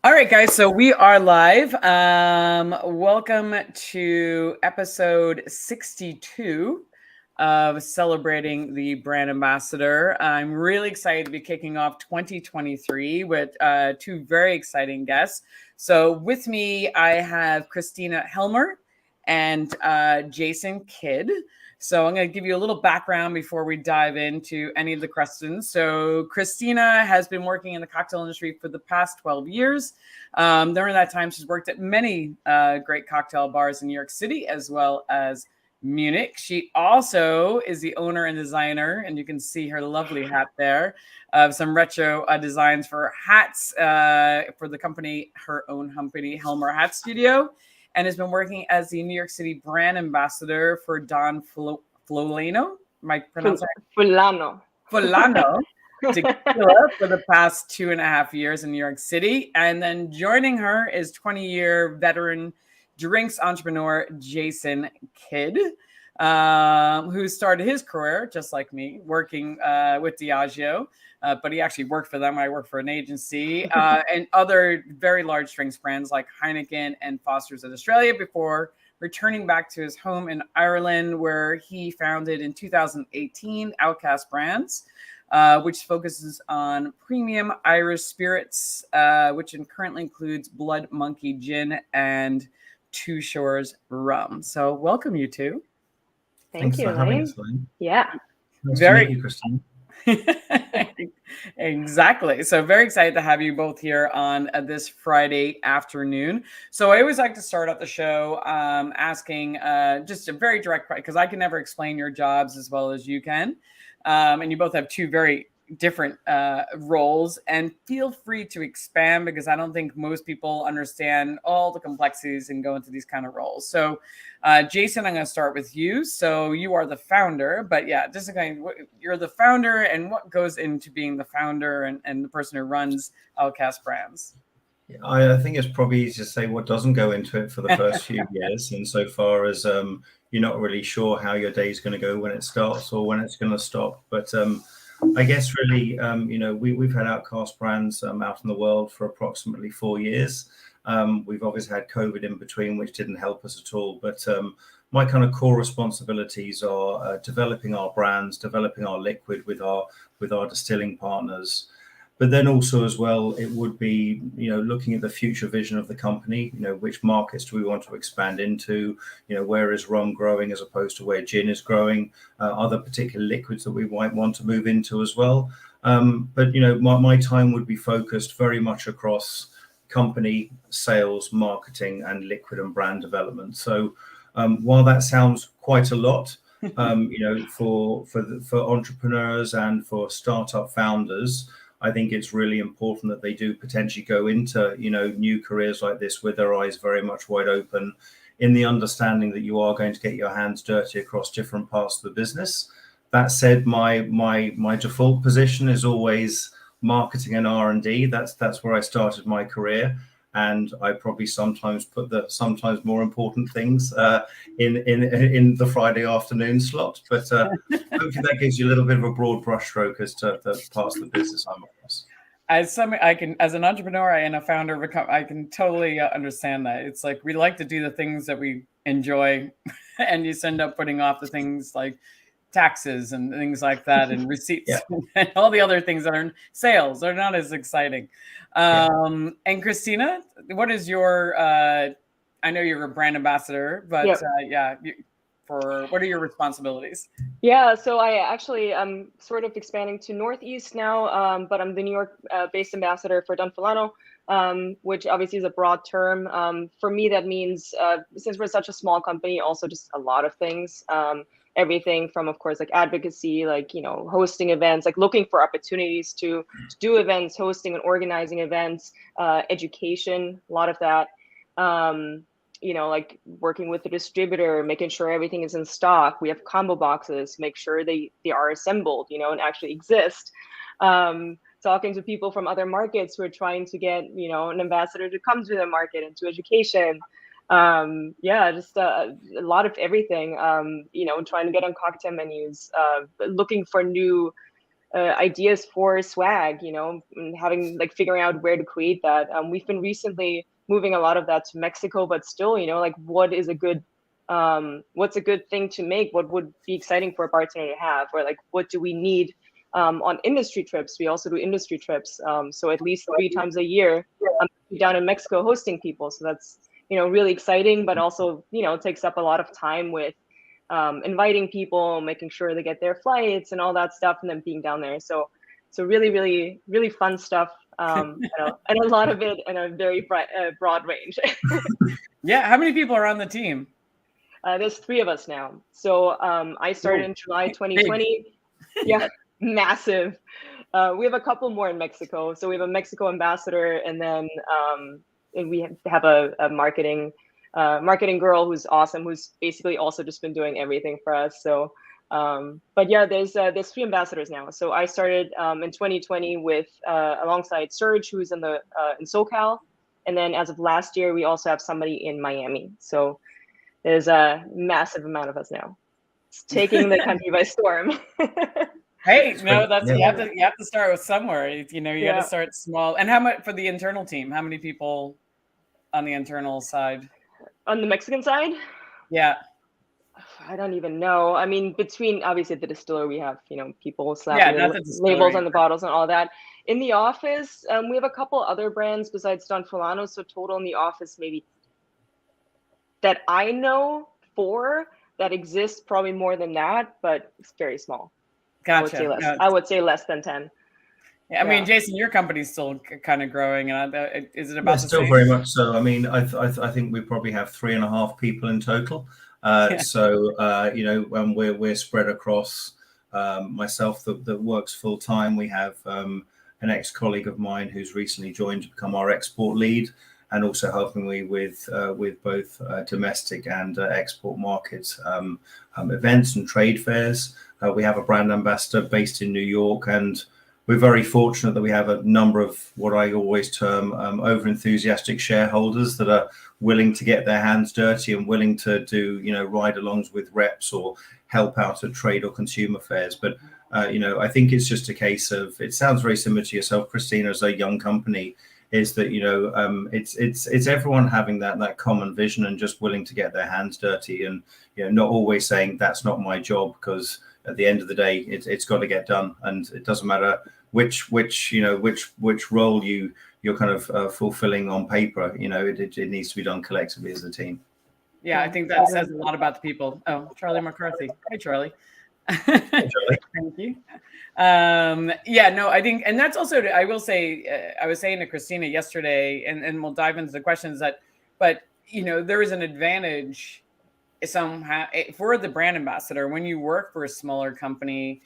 All right, guys. So we are live. Welcome to episode 62 of celebrating the brand ambassador. I'm really excited to be kicking off 2023 with two very exciting guests. So with me, I have Christina Helmer and Jason Kidd. So I'm going to give you a little background before we dive into any of the questions. So Christina has been working in the cocktail industry for the past 12 years. During that time, she's worked at many great cocktail bars in New York City, as well as Munich. She also is the owner and designer, and you can see her lovely hat there, of some retro designs for hats for the company, her own company, Helmer Hat Studio, and has been working as the New York City Brand Ambassador for Don Fulano. Am I pronouncing Fulano Tequila for the past 2.5 years in New York City. And then joining her is 20-year veteran drinks entrepreneur Jason Kidd, who started his career, just like me, working with Diageo. But he actually worked for them. I work for an agency and other very large drinks brands like Heineken and Foster's in Australia before returning back to his home in Ireland, where he founded in 2018 Outcast Brands, which focuses on premium Irish spirits, which currently includes Blood Monkey Gin and Two Shores Rum. So welcome, you two. Thanks for having us, Lane. Yeah. Nice to meet you, Christine. Exactly. So very excited to have you both here on this Friday afternoon. So I always like to start out the show asking just a very direct question, because I can never explain your jobs as well as you can. And you both have two very different roles, and feel free to expand, because I don't think most people understand all the complexities and go into these kind of roles. So Jason, I'm going to start with you. So you are the founder, but yeah, just again, you're the founder, and what goes into being the founder and the person who runs Outcast Brands? I think it's probably easy to say what doesn't go into it for the first few years. And so far as you're not really sure how your day is going to go when it starts or when it's going to stop. But I guess really, we've had Outcast Brands out in the world for approximately 4 years. We've obviously had COVID in between, which didn't help us at all. But my kind of core responsibilities are developing our brands, developing our liquid with our distilling partners. But then also as well, it would be, looking at the future vision of the company, which markets do we want to expand into, where is rum growing as opposed to where gin is growing, other particular liquids that we might want to move into as well. But, my time would be focused very much across company, sales, marketing, and liquid and brand development. So while that sounds quite a lot, for entrepreneurs and for startup founders, I think it's really important that they do potentially go into, new careers like this with their eyes very much wide open, in the understanding that you are going to get your hands dirty across different parts of the business. That said, my default position is always marketing and R&D. That's where I started my career. And I probably sometimes put the sometimes more important things in the Friday afternoon slot. But hopefully that gives you a little bit of a broad brushstroke as to the parts of the business I'm across. As an entrepreneur and a founder of a company, I can totally understand that. It's like we like to do the things that we enjoy, and you end up putting off the things like taxes and things like that, and receipts and all the other things that are in sales. They're not as exciting. And Christina, what is your? I know you're a brand ambassador, but what are your responsibilities? Yeah, so I actually am sort of expanding to Northeast now, but I'm the New York based ambassador for Don Fulano, which obviously is a broad term. For me, that means since we're such a small company, also just a lot of things. Everything from, of course, like advocacy, like, hosting events, like looking for opportunities to do events, hosting and organizing events, education, a lot of that. Like working with the distributor, making sure everything is in stock. We have combo boxes, make sure they are assembled, and actually exist. Talking to people from other markets who are trying to get, an ambassador to come to their market and to education. Just a lot of everything, trying to get on cocktail menus, looking for new ideas for swag, and figuring out where to create that. We've been recently moving a lot of that to Mexico, but still, what's a good thing to make? What would be exciting for a bartender to have? Or what do we need on industry trips? We also do industry trips. So at least 3 times a year, I'm down in Mexico hosting people. So that's, really exciting, but also, it takes up a lot of time with inviting people, making sure they get their flights and all that stuff, and then being down there. So really, really, really fun stuff. And a lot of it in a very broad range. Yeah. How many people are on the team? There's 3 of us now. So I started in July 2020. Yeah, massive. We have a couple more in Mexico. So we have a Mexico ambassador, and then and we have a marketing girl who's awesome, who's basically also just been doing everything for us. So, but yeah, there's 3 ambassadors now. So I started in 2020 with alongside Serge, who's in SoCal, and then as of last year, we also have somebody in Miami. So there's a massive amount of us now. It's taking the country by storm. Hey, no, you have to start with somewhere. You got to start small. And how much for the internal team? How many people on the internal side? On the Mexican side? Yeah. I don't even know. I mean, between obviously the distiller, we have, people slapping labels on the bottles and all that. In the office, we have a couple other brands besides Don Fulano. So total in the office, maybe that I know 4 that exist, probably more than that, but it's very small. Gotcha. I would say less than 10. Yeah, I mean, Jason, your company's still kind of growing, and is it about the still same? Very much so. I mean, I think we probably have 3.5 people in total. So we're spread across. Myself that works full time. We have an ex-colleague of mine who's recently joined to become our export lead, and also helping me with both domestic and export markets events and trade fairs. We have a brand ambassador based in New York, and we're very fortunate that we have a number of what I always term over-enthusiastic shareholders that are willing to get their hands dirty and willing to do, ride-alongs with reps or help out at trade or consumer fairs. But, I think it's just a case of, it sounds very similar to yourself, Christina, as a young company, is that, it's everyone having that common vision and just willing to get their hands dirty and, not always saying that's not my job, because at the end of the day, it's got to get done. And it doesn't matter which role you're kind of fulfilling on paper, it needs to be done collectively as a team. Yeah, I think that says a lot about the people. Oh, Charlie McCarthy. Hey, Charlie. Hey, Charlie. Thank you. I think, and that's also, I will say, I was saying to Christina yesterday, and we'll dive into the questions but there is an advantage somehow for the brand ambassador when you work for a smaller company.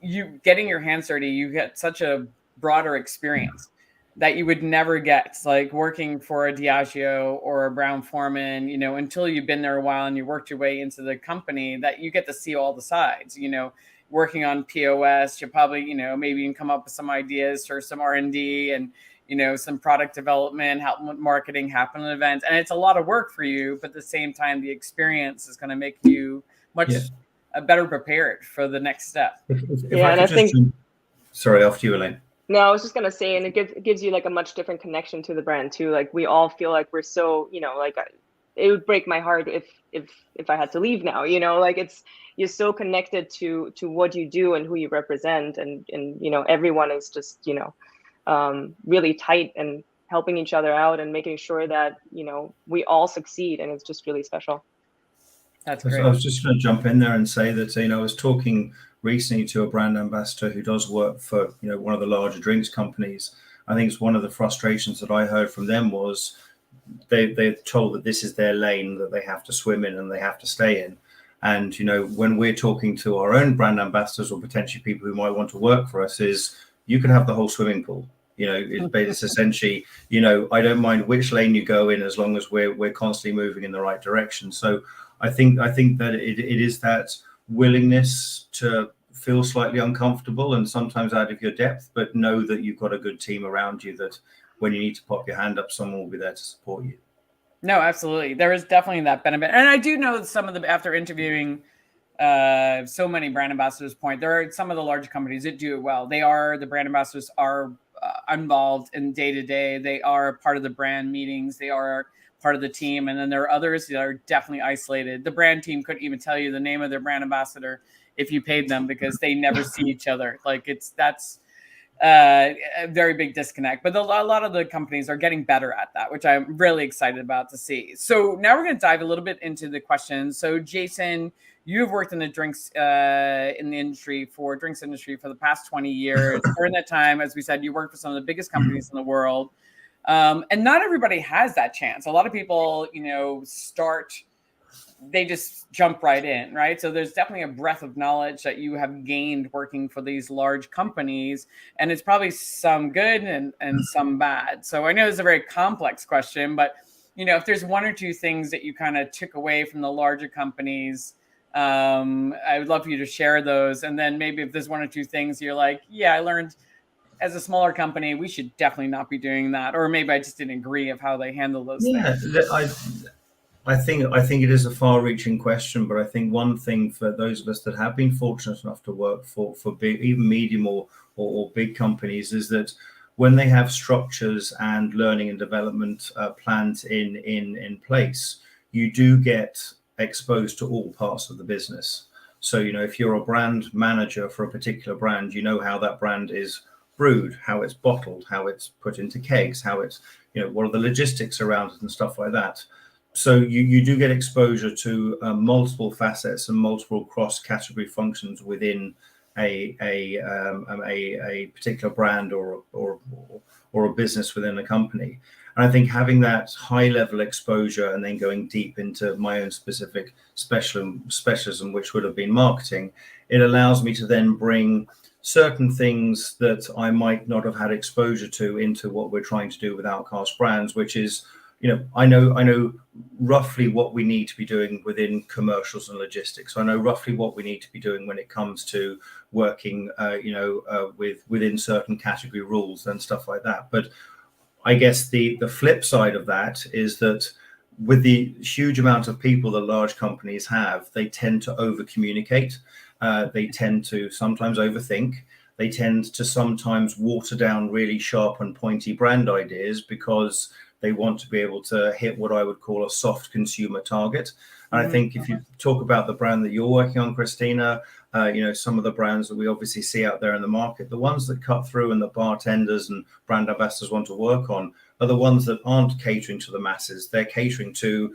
You getting your hands dirty, you get such a broader experience that you would never get, like working for a Diageo or a Brown-Forman, until you've been there a while and you worked your way into the company, that you get to see all the sides, working on POS, you probably, maybe you can come up with some ideas or some R&D and, some product development, help marketing happen at events. And it's a lot of work for you, but at the same time, the experience is going to make you much better prepared for the next step. Sorry, after you, Elaine. No, I was just going to say, and it gives you like a much different connection to the brand too. Like we all feel like we're so, it would break my heart if I had to leave now, you're so connected to what you do and who you represent. And everyone is just, really tight and helping each other out and making sure that, we all succeed. And it's just really special. That's great. I was just going to jump in there and say that, I was talking recently to a brand ambassador who does work for, one of the larger drinks companies. I think it's one of the frustrations that I heard from them was they're told that this is their lane that they have to swim in and they have to stay in. And, when we're talking to our own brand ambassadors or potentially people who might want to work for us, is you can have the whole swimming pool. It's essentially, I don't mind which lane you go in as long as we're constantly moving in the right direction. So I think that it is that willingness to feel slightly uncomfortable and sometimes out of your depth, but know that you've got a good team around you that when you need to pop your hand up, someone will be there to support you. No, absolutely. There is definitely that benefit. And I do know some of after interviewing so many brand ambassadors point. There are some of the large companies that do it well. The brand ambassadors are involved in day to day. They are part of the brand meetings. They are part of the team. And then there are others that are definitely isolated. The brand team couldn't even tell you the name of their brand ambassador if you paid them, because they never see each other. Like that's a very big disconnect. But a lot of the companies are getting better at that, which I'm really excited about to see. So now we're going to dive a little bit into the questions. So Jason, you've worked in the drinks industry for the past 20 years. During that time, as we said, you worked for some of the biggest companies in the world. And not everybody has that chance. A lot of people, they just jump right in, right? So there's definitely a breadth of knowledge that you have gained working for these large companies, and it's probably some good and some bad. So I know it's a very complex question, but if there's one or two things that you kind of took away from the larger companies, I would love for you to share those. And then maybe if there's one or two things you're like, yeah, I learned as a smaller company, we should definitely not be doing that. Or maybe I just didn't agree of how they handle those things. I think it is a far-reaching question, but I think one thing for those of us that have been fortunate enough to work for big, even medium or big companies, is that when they have structures and learning and development plans in place, you do get exposed to all parts of the business. So if you're a brand manager for a particular brand, you know how that brand is brewed, how it's bottled, how it's put into kegs, how it's what are the logistics around it and stuff like that. So you do get exposure to multiple facets and multiple cross-category functions within a particular brand or a business within a company. And I think having that high-level exposure and then going deep into my own specific specialism, which would have been marketing, it allows me to then bring certain things that I might not have had exposure to into what we're trying to do with Outcast Brands, which is I know roughly what we need to be doing within commercials and logistics. I know roughly what we need to be doing when it comes to working, within certain category rules and stuff like that. But I guess the flip side of that is that with the huge amount of people that large companies have, they tend to over communicate. They tend to sometimes overthink. They tend to sometimes water down really sharp and pointy brand ideas because they want to be able to hit what I would call a soft consumer target. And I think if you talk about the brand that you're working on, Christina, some of the brands that we obviously see out there in the market, the ones that cut through and the bartenders and brand ambassadors want to work on are the ones that aren't catering to the masses. They're catering to,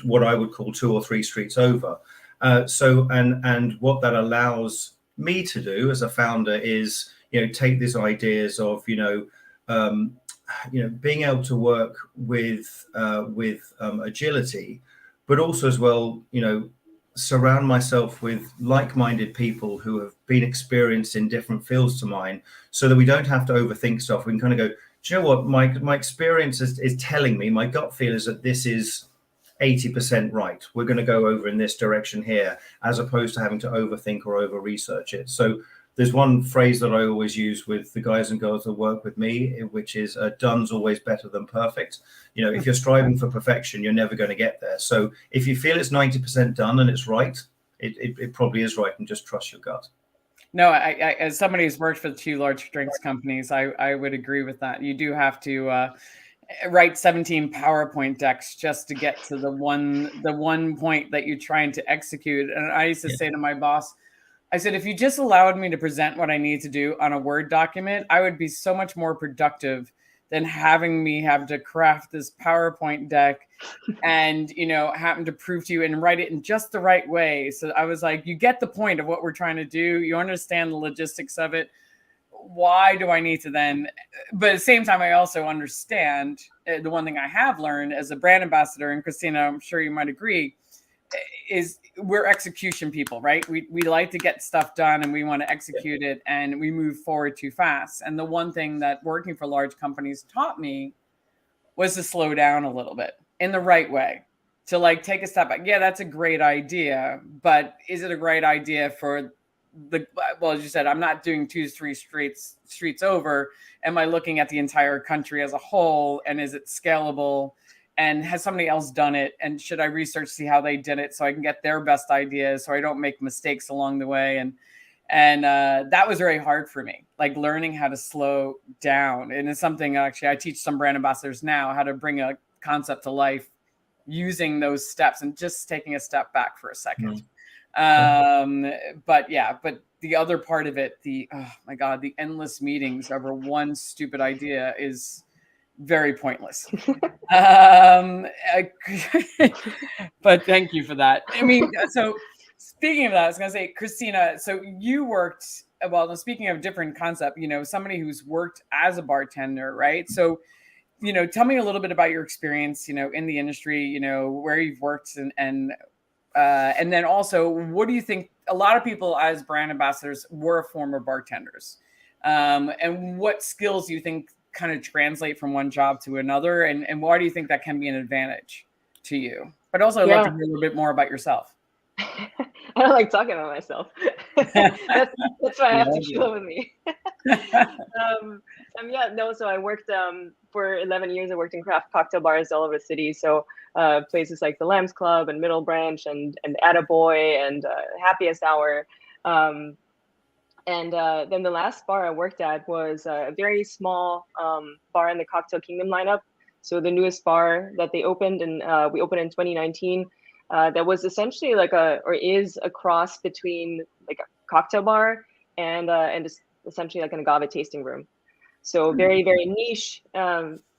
what I would call 2 or 3 streets over. And what that allows me to do as a founder is, take these ideas of, being able to work with agility, but also as well, surround myself with like-minded people who have been experienced in different fields to mine, so that we don't have to overthink stuff. We can kind of go, do you know what? My experience is telling me, my gut feel is that this is 80% right. We're going to go over in this direction here, as opposed to having to overthink or over research it. So there's one phrase that I always use with the guys and girls that work with me, which is done's always better than perfect. If you're striving for perfection, you're never going to get there. So if you feel it's 90% done and it's right, it probably is right, and just trust your gut. No, I as somebody who's worked for the 2 large drinks companies, I would agree with that. You do have to write 17 PowerPoint decks just to get to the one point that you're trying to execute. And I used to say to my boss, I said, if you just allowed me to present what I need to do on a Word document, I would be so much more productive than having me have to craft this PowerPoint deck and, happen to prove to you and write it in just the right way. So I was like, you get the point of what we're trying to do. You understand the logistics of it. Why do I need to then? But at the same time, I also understand the one thing I have learned as a brand ambassador, and Christina, I'm sure you might agree, is we're execution people, right? We like to get stuff done and we want to execute it, and we move forward too fast. And the one thing that working for large companies taught me was to slow down a little bit in the right way, to take a step back. Yeah, that's a great idea, but is it a great idea for as you said, I'm not doing 2-3 streets over. Am I looking at the entire country as a whole, and is it scalable? And has somebody else done it? And should I research, see how they did it so I can get their best ideas so I don't make mistakes along the way? And that was very hard for me, like learning how to slow down. And it's something actually I teach some brand ambassadors now, how to bring a concept to life using those steps and just taking a step back for a second. But the other part of it, oh my God, the endless meetings over one stupid idea is very pointless. But thank you for that. I mean, so speaking of that, I was going to say, Christina, so you worked, well, speaking of different concept, somebody who's worked as a bartender, right? So, tell me a little bit about your experience, in the industry, where you've worked and then also, what do you think? A lot of people as brand ambassadors were former bartenders. And what skills do you think kind of translate from one job to another? And why do you think that can be an advantage to you? But also, I'd love to hear a little bit more about yourself. I don't like talking about myself. that's why I have tequila with me. So I worked for 11 years. I worked in craft cocktail bars all over the city. So places like the Lambs Club and Middle Branch and Attaboy and Happiest Hour. And then the last bar I worked at was a very small bar in the Cocktail Kingdom lineup. So the newest bar that they opened, and we opened in 2019. That was essentially is a cross between like a cocktail bar and just essentially like an agave tasting room. So very, very niche,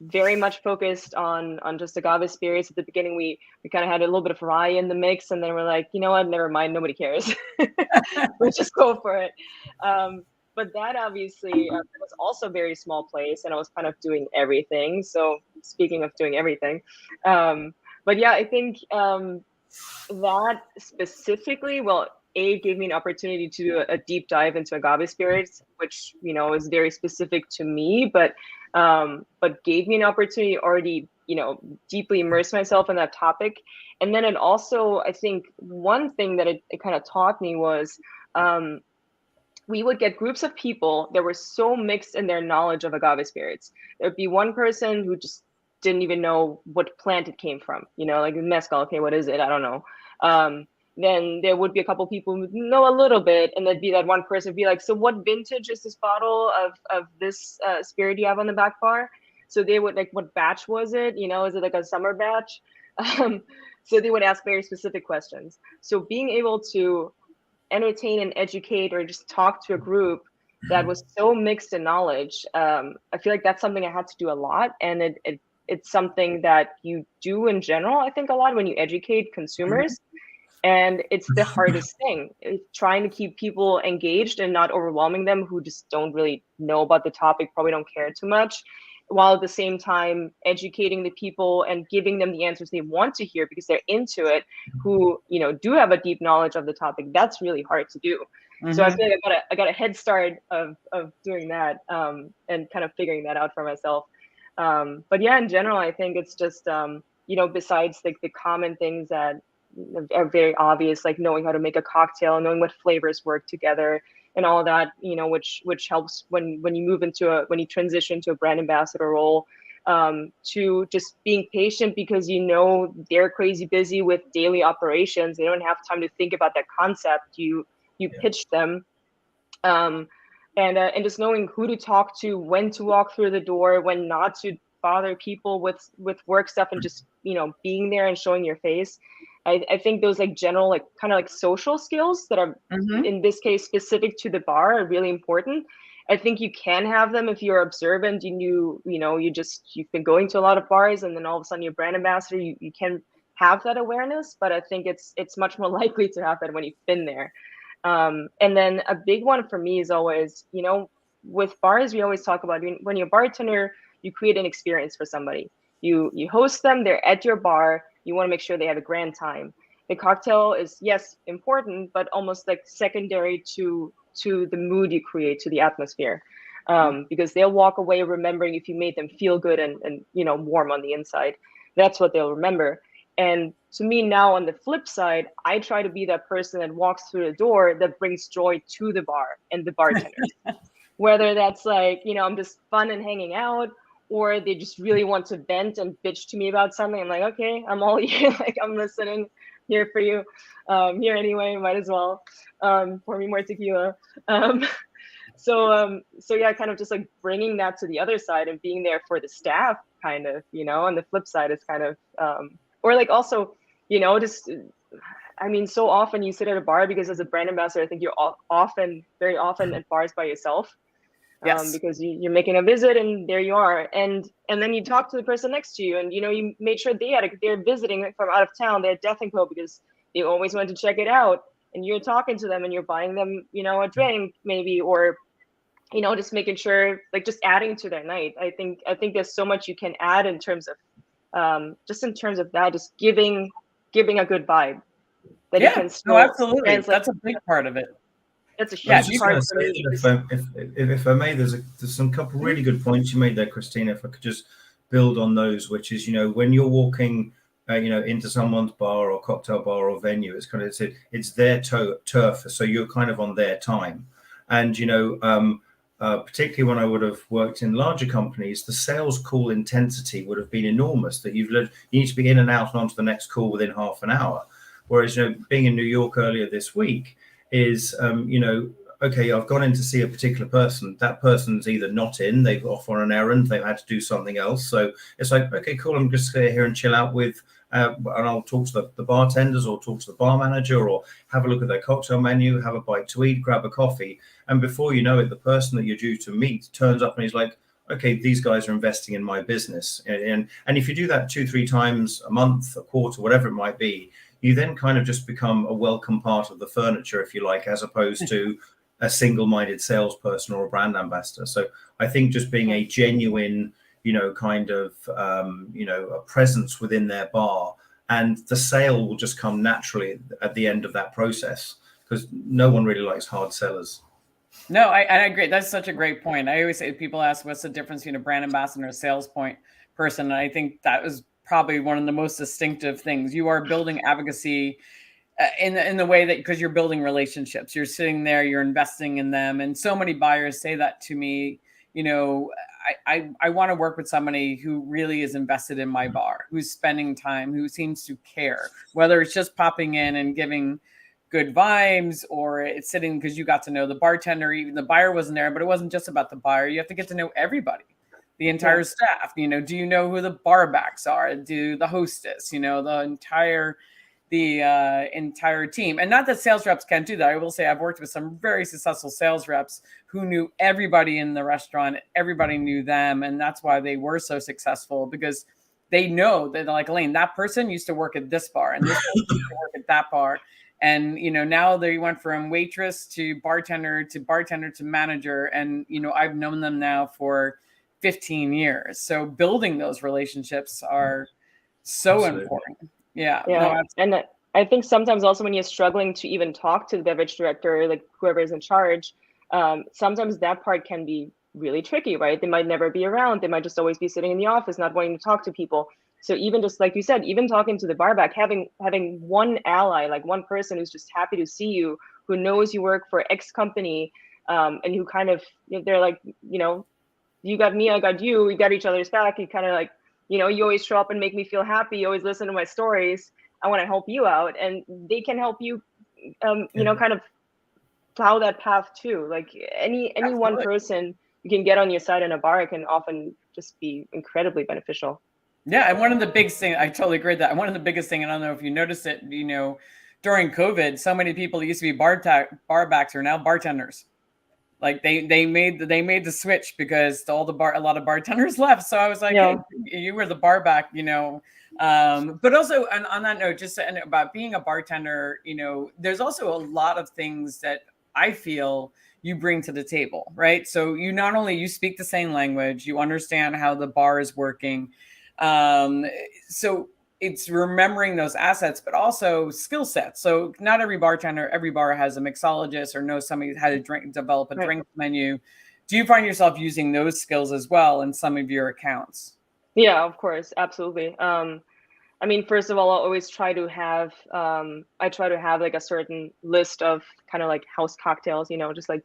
very much focused on just agave spirits. At the beginning, we kind of had a little bit of rye in the mix, and then we're like, you know what, never mind, nobody cares. Let's just go for it. But that obviously was also a very small place, and I was kind of doing everything. So speaking of doing everything, but yeah, I think that specifically, gave me an opportunity to do a deep dive into agave spirits, which, is very specific to me, but gave me an opportunity to already, deeply immerse myself in that topic. And then it also, I think one thing that it kind of taught me was we would get groups of people that were so mixed in their knowledge of agave spirits. There'd be one person who just didn't even know what plant it came from, like mezcal. Okay, what is it? I don't know. Then there would be a couple people who know a little bit, and there'd be that one person who'd be like, so what vintage is this bottle of this spirit you have on the back bar? So they would like, what batch was it? Is it like a summer batch? So they would ask very specific questions. So being able to entertain and educate or just talk to a group that was so mixed in knowledge, I feel like that's something I had to do a lot. And it's something that you do in general, I think, a lot when you educate consumers. And it's the hardest thing, trying to keep people engaged and not overwhelming them who just don't really know about the topic, probably don't care too much, while at the same time educating the people and giving them the answers they want to hear because they're into it, who, do have a deep knowledge of the topic. That's really hard to do. So I feel like I got a head start of doing that and kind of figuring that out for myself. But yeah, in general, I think it's just, besides like the common things that are very obvious, like knowing how to make a cocktail, knowing what flavors work together and all that, which helps when you transition to a brand ambassador role, to just being patient because, they're crazy busy with daily operations. They don't have time to think about that concept. You pitch them, and just knowing who to talk to, when to walk through the door, when not to bother people with work stuff, and just, being there and showing your face. I think those like general, like kind of like social skills that are in this case specific to the bar are really important. I think you can have them if you're observant and you've been going to a lot of bars, and then all of a sudden you're brand ambassador, you can have that awareness, but I think it's much more likely to have that when you've been there. And then a big one for me is always, with bars, we always talk about when you're a bartender, you create an experience for somebody. You host them, they're at your bar, you want to make sure they have a grand time. The cocktail is, yes, important, but almost like secondary to the mood you create, to the atmosphere. Because they'll walk away remembering if you made them feel good and warm on the inside. That's what they'll remember. And to me now, on the flip side, I try to be that person that walks through the door that brings joy to the bar and the bartenders. Whether that's like, I'm just fun and hanging out, or they just really want to vent and bitch to me about something. I'm like, okay, I'm all here. Like, I'm listening, here for you. Here anyway, might as well pour me more tequila. So yeah, kind of just like bringing that to the other side and being there for the staff, kind of, you know. And the flip side is kind of, or like also, you know, just, I mean, so often you sit at a bar because as a brand ambassador, I think you're very often at bars by yourself. Yes. Because you're making a visit and there you are, and then you talk to the person next to you, and you know, you made sure they're visiting from out of town, they're at Death and Co because they always want to check it out, and you're talking to them and you're buying them, you know, a drink maybe, or you know, just making sure, like, just adding to their night. I think there's so much you can add in terms of just in terms of that, just giving a good vibe that you can still absolutely translate. That's a big part of it. That's a huge part for me. If I may, there's some couple really good points you made there, Christina. If I could just build on those, which is, you know, when you're walking, you know, into someone's bar or cocktail bar or venue, it's kind of it's their turf, so you're kind of on their time. And you know, particularly when I would have worked in larger companies, the sales call intensity would have been enormous. That you need to be in and out and onto the next call within half an hour. Whereas, you know, being in New York earlier this week is, you know, okay, I've gone in to see a particular person. That person's either not in, they've off on an errand, they've had to do something else. So it's like, okay, cool, I'm just going to here and chill out with, and I'll talk to the bartenders or talk to the bar manager or have a look at their cocktail menu, have a bite to eat, grab a coffee. And before you know it, the person that you're due to meet turns up and he's like, okay, these guys are investing in my business. And if you do that 2-3 times a month, a quarter, whatever it might be, you then kind of just become a welcome part of the furniture, if you like, as opposed to a single-minded salesperson or a brand ambassador. So I think just being a genuine, you know, kind of, you know, a presence within their bar, and the sale will just come naturally at the end of that process, because no one really likes hard sellers. No, I agree. That's such a great point. I always say, people ask, what's the difference between a brand ambassador and a sales point person? And I think that was probably one of the most distinctive things. You are building advocacy in the way that, because you're building relationships, you're sitting there, you're investing in them. And so many buyers say that to me, you know, I want to work with somebody who really is invested in my bar, who's spending time, who seems to care, whether it's just popping in and giving good vibes, or it's sitting because you got to know the bartender, even the buyer wasn't there, but it wasn't just about the buyer. You have to get to know everybody, the entire staff. You know, do you know who the bar backs are? Do the hostess, you know, the entire team. And not that sales reps can't do that. I will say I've worked with some very successful sales reps who knew everybody in the restaurant, everybody knew them. And that's why they were so successful, because they know that, like, Elaine, that person used to work at this bar and this person used to work at that bar. And, you know, now they went from waitress to bartender to manager. And, you know, I've known them now for 15 years. So building those relationships are so important. Yeah. No, and I think sometimes also when you're struggling to even talk to the beverage director, like whoever is in charge, sometimes that part can be really tricky, right? They might never be around. They might just always be sitting in the office, not wanting to talk to people. So even just like you said, even talking to the barback, having one ally, like one person who's just happy to see you, who knows you work for X company, and who kind of, they're like, you know, you got me, I got you, we got each other's back. You kind of like, you know, you always show up and make me feel happy. You always listen to my stories. I want to help you out, and they can help you, you know, kind of plow that path too. Like any one person you can get on your side in a bar can often just be incredibly beneficial. Yeah, and one of the biggest things, I totally agree with that. And one of the biggest thing, and I don't know if you noticed it, you know, during COVID, so many people that used to be bar backs are now bartenders. Like they made the switch because a lot of bartenders left. So I was like, hey, you were the bar back, you know. But also, on that note, just about being a bartender, you know, there's also a lot of things that I feel you bring to the table, right? So you not only, you speak the same language, you understand how the bar is working. So it's remembering those assets, but also skill sets. So not every bar has a mixologist or knows somebody how to develop a drink menu. Do you find yourself using those skills as well in some of your accounts? Yeah, of course. Absolutely. I mean, first of all, I always try to have, like a certain list of kind of like house cocktails, you know, just like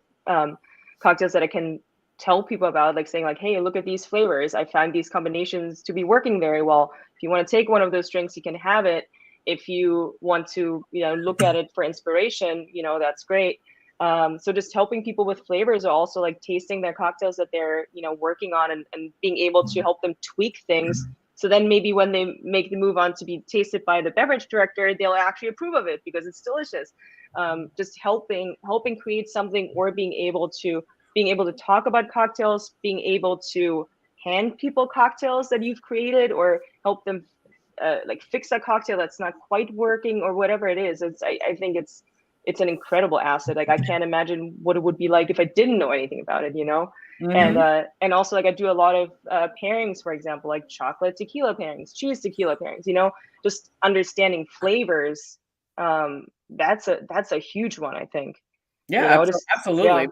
cocktails that I can tell people about, like saying like, hey, look at these flavors. I find these combinations to be working very well. If you want to take one of those drinks, you can have it. If you want to, look at it for inspiration, that's great. So just helping people with flavors, are also like tasting their cocktails that they're, working on, and being able to help them tweak things. So then maybe when they make the move on to be tasted by the beverage director, they'll actually approve of it because it's delicious. Just helping create something, or being able to talk about cocktails, being able to hand people cocktails that you've created, or help them like fix a cocktail that's not quite working, or whatever it is. I think it's an incredible asset. Like I can't imagine what it would be like if I didn't know anything about it, And also, like, I do a lot of pairings, for example, like chocolate tequila pairings, cheese tequila pairings, just understanding flavors. That's a huge one, I think. Yeah, absolutely. Yeah.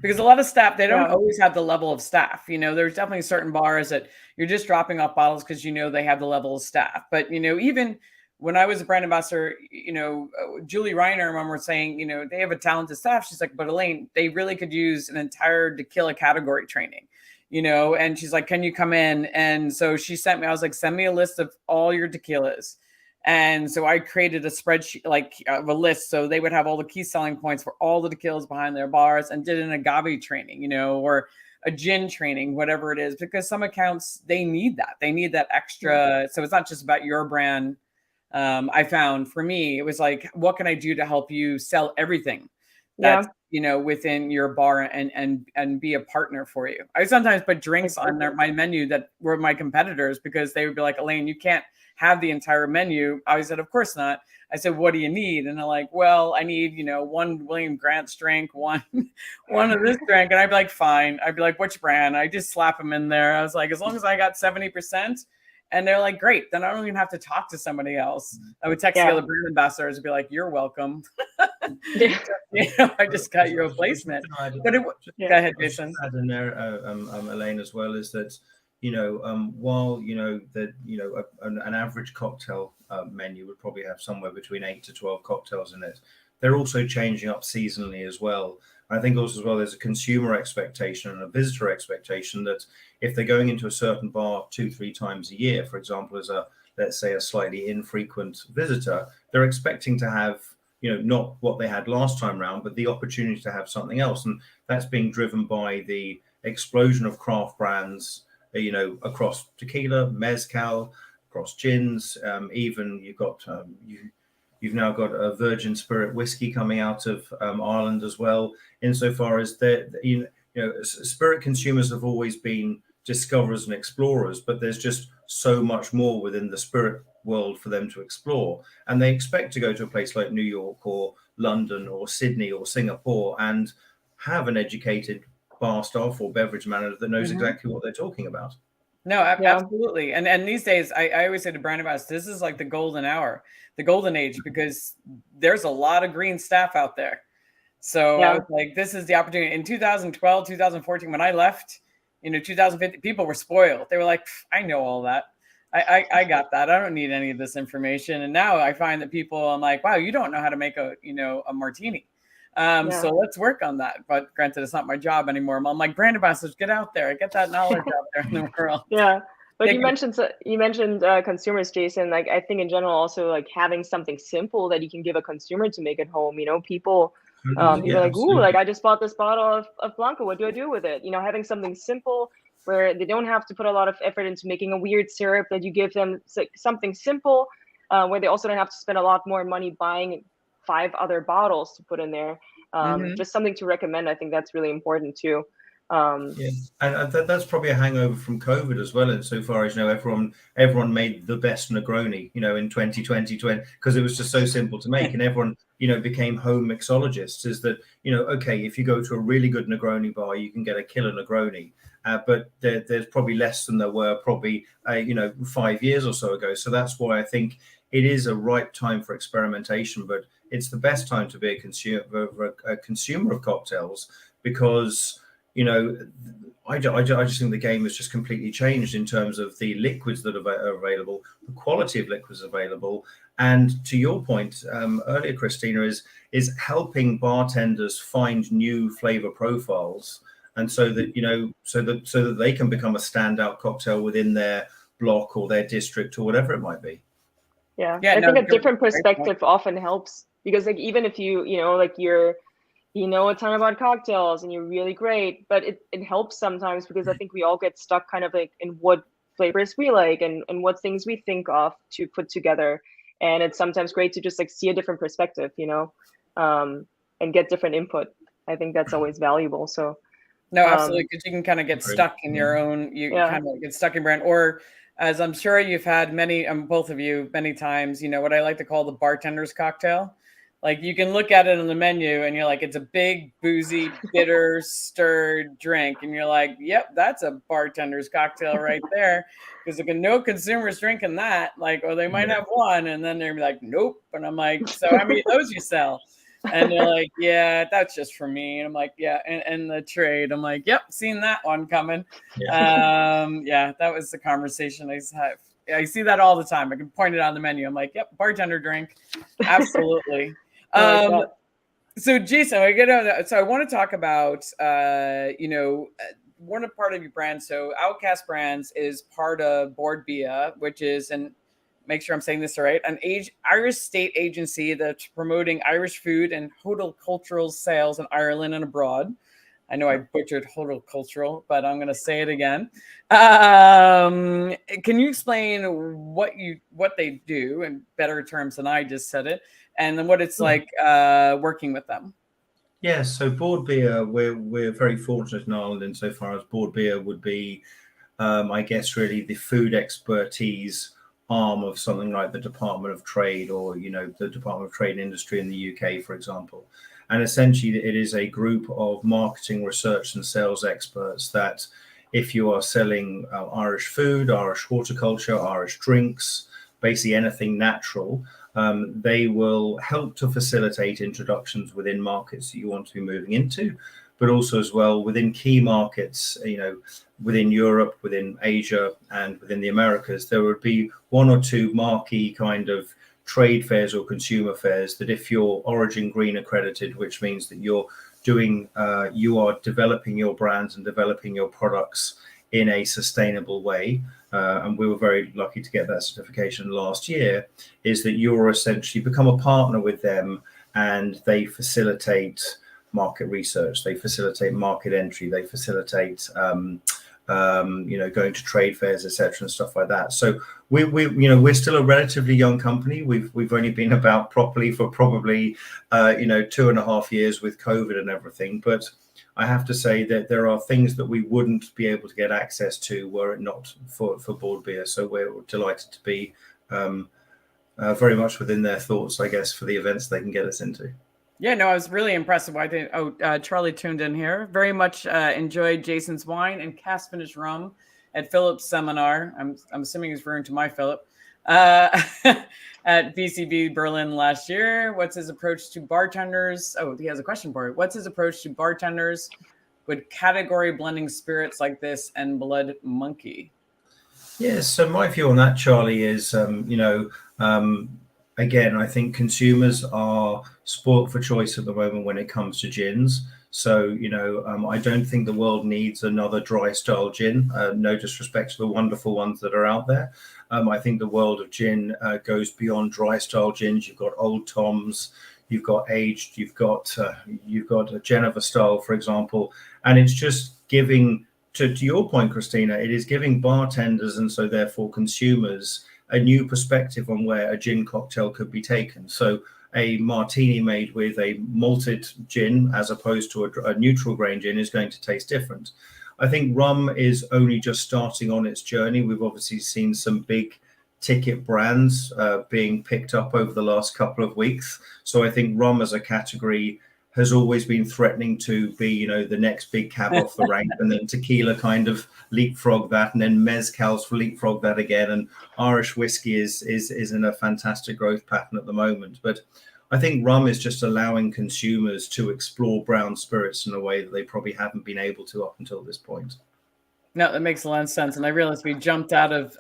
Because a lot of staff, they don't always have the level of staff. There's definitely certain bars that you're just dropping off bottles because they have the level of staff. But even when I was a brand ambassador, Julie Reiner, I remember saying, they have a talented staff. She's like, but Elaine, they really could use an entire tequila category training, and she's like, can you come in? And so she sent me, I was like, send me a list of all your tequilas. And so I created a spreadsheet, like a list. So they would have all the key selling points for all the tequilas behind their bars, and did an agave training, or a gin training, whatever it is, because some accounts, they need that. They need that extra. So it's not just about your brand. I found for me, it was like, what can I do to help you sell everything that's, within your bar, and be a partner for you. I sometimes put drinks on my menu that were my competitors, because they would be like, Elaine, you can't have the entire menu. I said, of course not. I said, what do you need? And they're like, well, I need, one William Grant's drink, one of this drink. And I'd be like, fine. I'd be like, which brand? I just slap them in there. I was like, as long as I got 70%. And they're like, great. Then I don't even have to talk to somebody else. I would text the other brand ambassadors and be like, you're welcome. I just got your replacement. But go ahead, Jason. Add in there, Elaine, as well, is that, while, an average cocktail menu would probably have somewhere between 8 to 12 cocktails in it, they're also changing up seasonally as well. I think also as well, there's a consumer expectation and a visitor expectation that if they're going into a certain bar 2-3 times a year, for example, as let's say a slightly infrequent visitor, they're expecting to have, not what they had last time around, but the opportunity to have something else. And that's being driven by the explosion of craft brands, across tequila, mezcal, across gins, even you've got, you've now got a virgin spirit whiskey coming out of Ireland as well. Insofar as spirit consumers have always been discoverers and explorers, but there's just so much more within the spirit world for them to explore. And they expect to go to a place like New York or London or Sydney or Singapore and have an educated bar staff or beverage manager that knows exactly what they're talking about. No, absolutely. And these days, I always say to brand ambassadors, this is like the golden hour, the golden age, because there's a lot of green staff out there. So I was like, this is the opportunity. In 2012, 2014, when I left, 2015, people were spoiled. They were like, I know all that. I got that. I don't need any of this information. And now I find that people, I'm like, wow, you don't know how to make a martini. So let's work on that. But granted, it's not my job anymore. I'm like, brand ambassadors, get out there, get that knowledge out there in the world. Yeah. But you mentioned consumers, Jason. Like, I think in general, also like having something simple that you can give a consumer to make at home. People are like, ooh, like I just bought this bottle of Blanco. What do I do with it? Having something simple where they don't have to put a lot of effort into making a weird syrup, that you give them something simple, where they also don't have to spend a lot more money buying 5 other bottles to put in there. Just something to recommend. I think that's really important too. And that's probably a hangover from COVID as well, insofar as everyone made the best Negroni in 2020 because it was just so simple to make, and everyone became home mixologists. Is that okay, if you go to a really good Negroni bar, you can get a killer Negroni, but there's probably less than there were probably 5 years or so ago. So that's why I think it is a ripe time for experimentation, but it's the best time to be a consumer of cocktails, because I just think the game has just completely changed in terms of the liquids that are available, the quality of liquids available. And to your point earlier, Christina, is helping bartenders find new flavor profiles and so that so that they can become a standout cocktail within their block or their district or whatever it might be. Yeah, I think a different perspective often helps, because like even if you're a ton about cocktails and you're really great, but it helps sometimes, because I think we all get stuck kind of like in what flavors we like and what things we think of to put together. And it's sometimes great to just like see a different perspective, and get different input. I think that's always valuable. So no, absolutely, because you can kind of get stuck in your own, kind of get stuck in brand, or as I'm sure you've had many, both of you many times, what I like to call the bartender's cocktail. Like you can look at it on the menu and you're like, it's a big, boozy, bitter, stirred drink. And you're like, yep, that's a bartender's cocktail right there. Because no consumer's drinking that. Like, or they might have one and then they're like, nope. And I'm like, so how many of those you sell? And they're like, yeah, that's just for me. And I'm like, yeah. And the trade, I'm like, yep, seen that one coming. Yeah, that was the conversation I had. I see that all the time. I can point it on the menu. I'm like, yep, bartender drink. Absolutely. So Jason, I want to talk about, one part of your brand. So Outcast Brands is part of Board Bia, which is, and make sure I'm saying this right, an Irish state agency that's promoting Irish food and horticultural sales in Ireland and abroad. I know I butchered horticultural, but I'm going to say it again. Can you explain what they do in better terms than I just said it, and then what it's like working with them? Yeah, so Board Bia, we're very fortunate in Ireland insofar as Board Bia would be, I guess, really the food expertise arm of something like the Department of Trade or, the Department of Trade and Industry in the UK, for example. And essentially, it is a group of marketing, research and sales experts that if you are selling Irish food, Irish horticulture, Irish drinks, basically anything natural, they will help to facilitate introductions within markets that you want to be moving into, but also as well within key markets, within Europe, within Asia, and within the Americas. There would be one or two marquee kind of trade fairs or consumer fairs that if you're Origin Green accredited, which means that you are developing your brands and developing your products in a sustainable way, and we were very lucky to get that certification last year, is that you're essentially become a partner with them, and they facilitate market research, they facilitate market entry, they facilitate going to trade fairs, etc., and stuff like that. So we're still a relatively young company. We've only been about properly for probably 2.5 years with COVID and everything. But I have to say that there are things that we wouldn't be able to get access to were it not for Board Bia. So we're delighted to be very much within their thoughts, I guess, for the events they can get us into. Yeah, no, I was really impressed. Charlie tuned in here. Very much enjoyed Jason's wine and cast finished rum at Philip's seminar. I'm assuming he's referring to my Philip at BCB Berlin last year. What's his approach to bartenders? Oh, he has a question for you. What's his approach to bartenders with category blending spirits like this and Blood Monkey? Yes, so my view on that, Charlie, is again, I think consumers are spoilt for choice at the moment when it comes to gins. So, I don't think the world needs another dry style gin. No disrespect to the wonderful ones that are out there. I think the world of gin goes beyond dry style gins. You've got Old Toms, you've got aged, you've got a Geneva style, for example, and it's just giving, to your point, Christina, it is giving bartenders and so therefore consumers a new perspective on where a gin cocktail could be taken. So a martini made with a malted gin as opposed to a neutral grain gin is going to taste different. I think rum is only just starting on its journey. We've obviously seen some big ticket brands being picked up over the last couple of weeks. So I think rum as a category has always been threatening to be, the next big cab off the rank, and then tequila kind of leapfrog that, and then mezcals leapfrog that again. And Irish whiskey is in a fantastic growth pattern at the moment. But I think rum is just allowing consumers to explore brown spirits in a way that they probably haven't been able to up until this point. No, that makes a lot of sense. And I realized we jumped out of,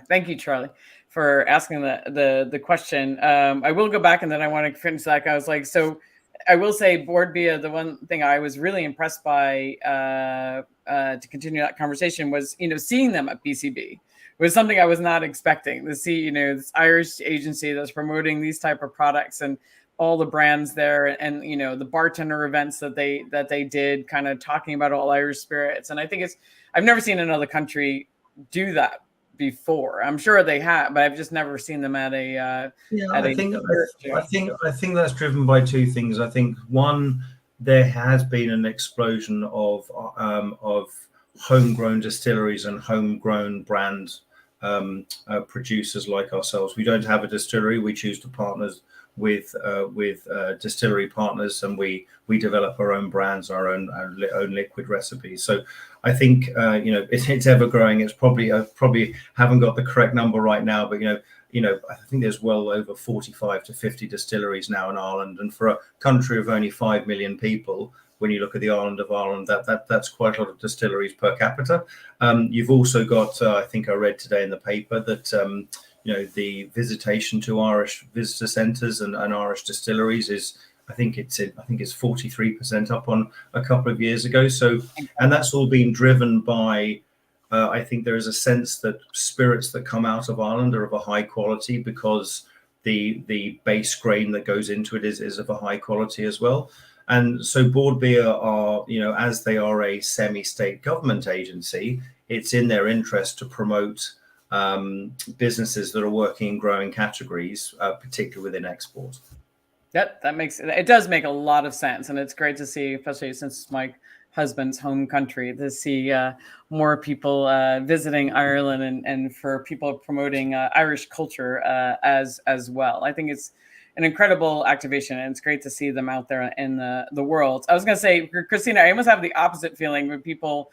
thank you, Charlie, for asking the question. I will go back and then I want to finish that. I was like, so I will say Board Bia, the one thing I was really impressed by to continue that conversation was, seeing them at BCB. It was something I was not expecting to see, this Irish agency that's promoting these type of products and all the brands there, and the bartender events that they did, kind of talking about all Irish spirits. And I think I've never seen another country do that before. I'm sure they have, but I've just never seen them at a I think that's driven by two things. I think one, there has been an explosion of homegrown distilleries and homegrown brand producers like ourselves. We don't have a distillery. We choose to partner with distillery partners, and we develop our own brands, our own liquid recipes. So I think it's ever growing. It's probably haven't got the correct number right now, but I think there's well over 45 to 50 distilleries now in Ireland, and for a country of only 5 million people, when you look at the island of Ireland, that's quite a lot of distilleries per capita. You've also got, I think I read today in the paper that the visitation to Irish visitor centres and Irish distilleries is, I think it's 43% up on a couple of years ago. So, and that's all been driven by, I think there is a sense that spirits that come out of Ireland are of a high quality, because the base grain that goes into it is of a high quality as well. And so Board Bia are, as they are a semi-state government agency, it's in their interest to promote businesses that are working in growing categories, particularly within export. Yep, it does make a lot of sense, and it's great to see, especially since it's my husband's home country, to see more people visiting Ireland, and for people promoting Irish culture as well. I think it's an incredible activation, and it's great to see them out there in the world. I was going to say, Christina, I almost have the opposite feeling with people.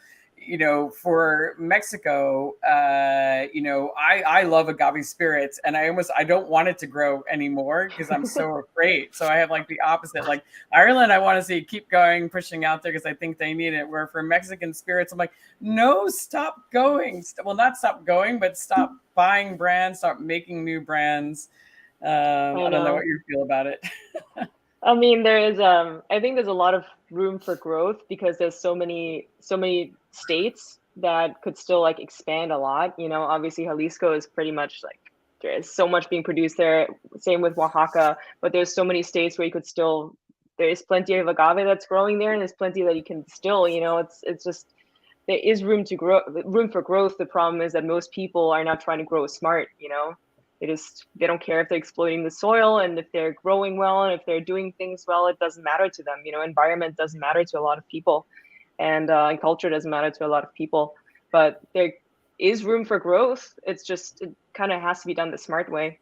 For Mexico, I love agave spirits, and I don't want it to grow anymore because I'm so afraid. So I have like the opposite. Like Ireland, I want to see keep going, pushing out there because I think they need it. Where for Mexican spirits, I'm like, no, stop going. Well, not stop going, but stop buying brands, stop making new brands. I don't know what you feel about it. I mean, I think there's a lot of room for growth because there's so many states that could still like expand a lot. Obviously Jalisco is pretty much like, there's so much being produced there. Same with Oaxaca, but there's so many states where you could still, there is plenty of agave that's growing there, and there's plenty that you can still, it's just, there is room for growth. The problem is that most people are not trying to grow smart, they don't care if they're exploiting the soil, and if they're growing well, and if they're doing things well, it doesn't matter to them. Environment doesn't matter to a lot of people, and culture doesn't matter to a lot of people. But there is room for growth. It's just, it kind of has to be done the smart way.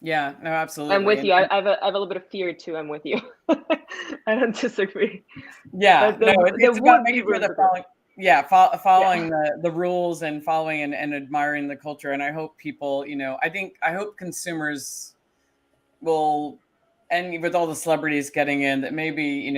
Yeah, no, absolutely. I'm with you. I have a little bit of fear too. I'm with you. I don't disagree. Yeah, it's about making sure they're following the rules and following and admiring the culture. And I hope people, I hope consumers will, and with all the celebrities getting in, that maybe,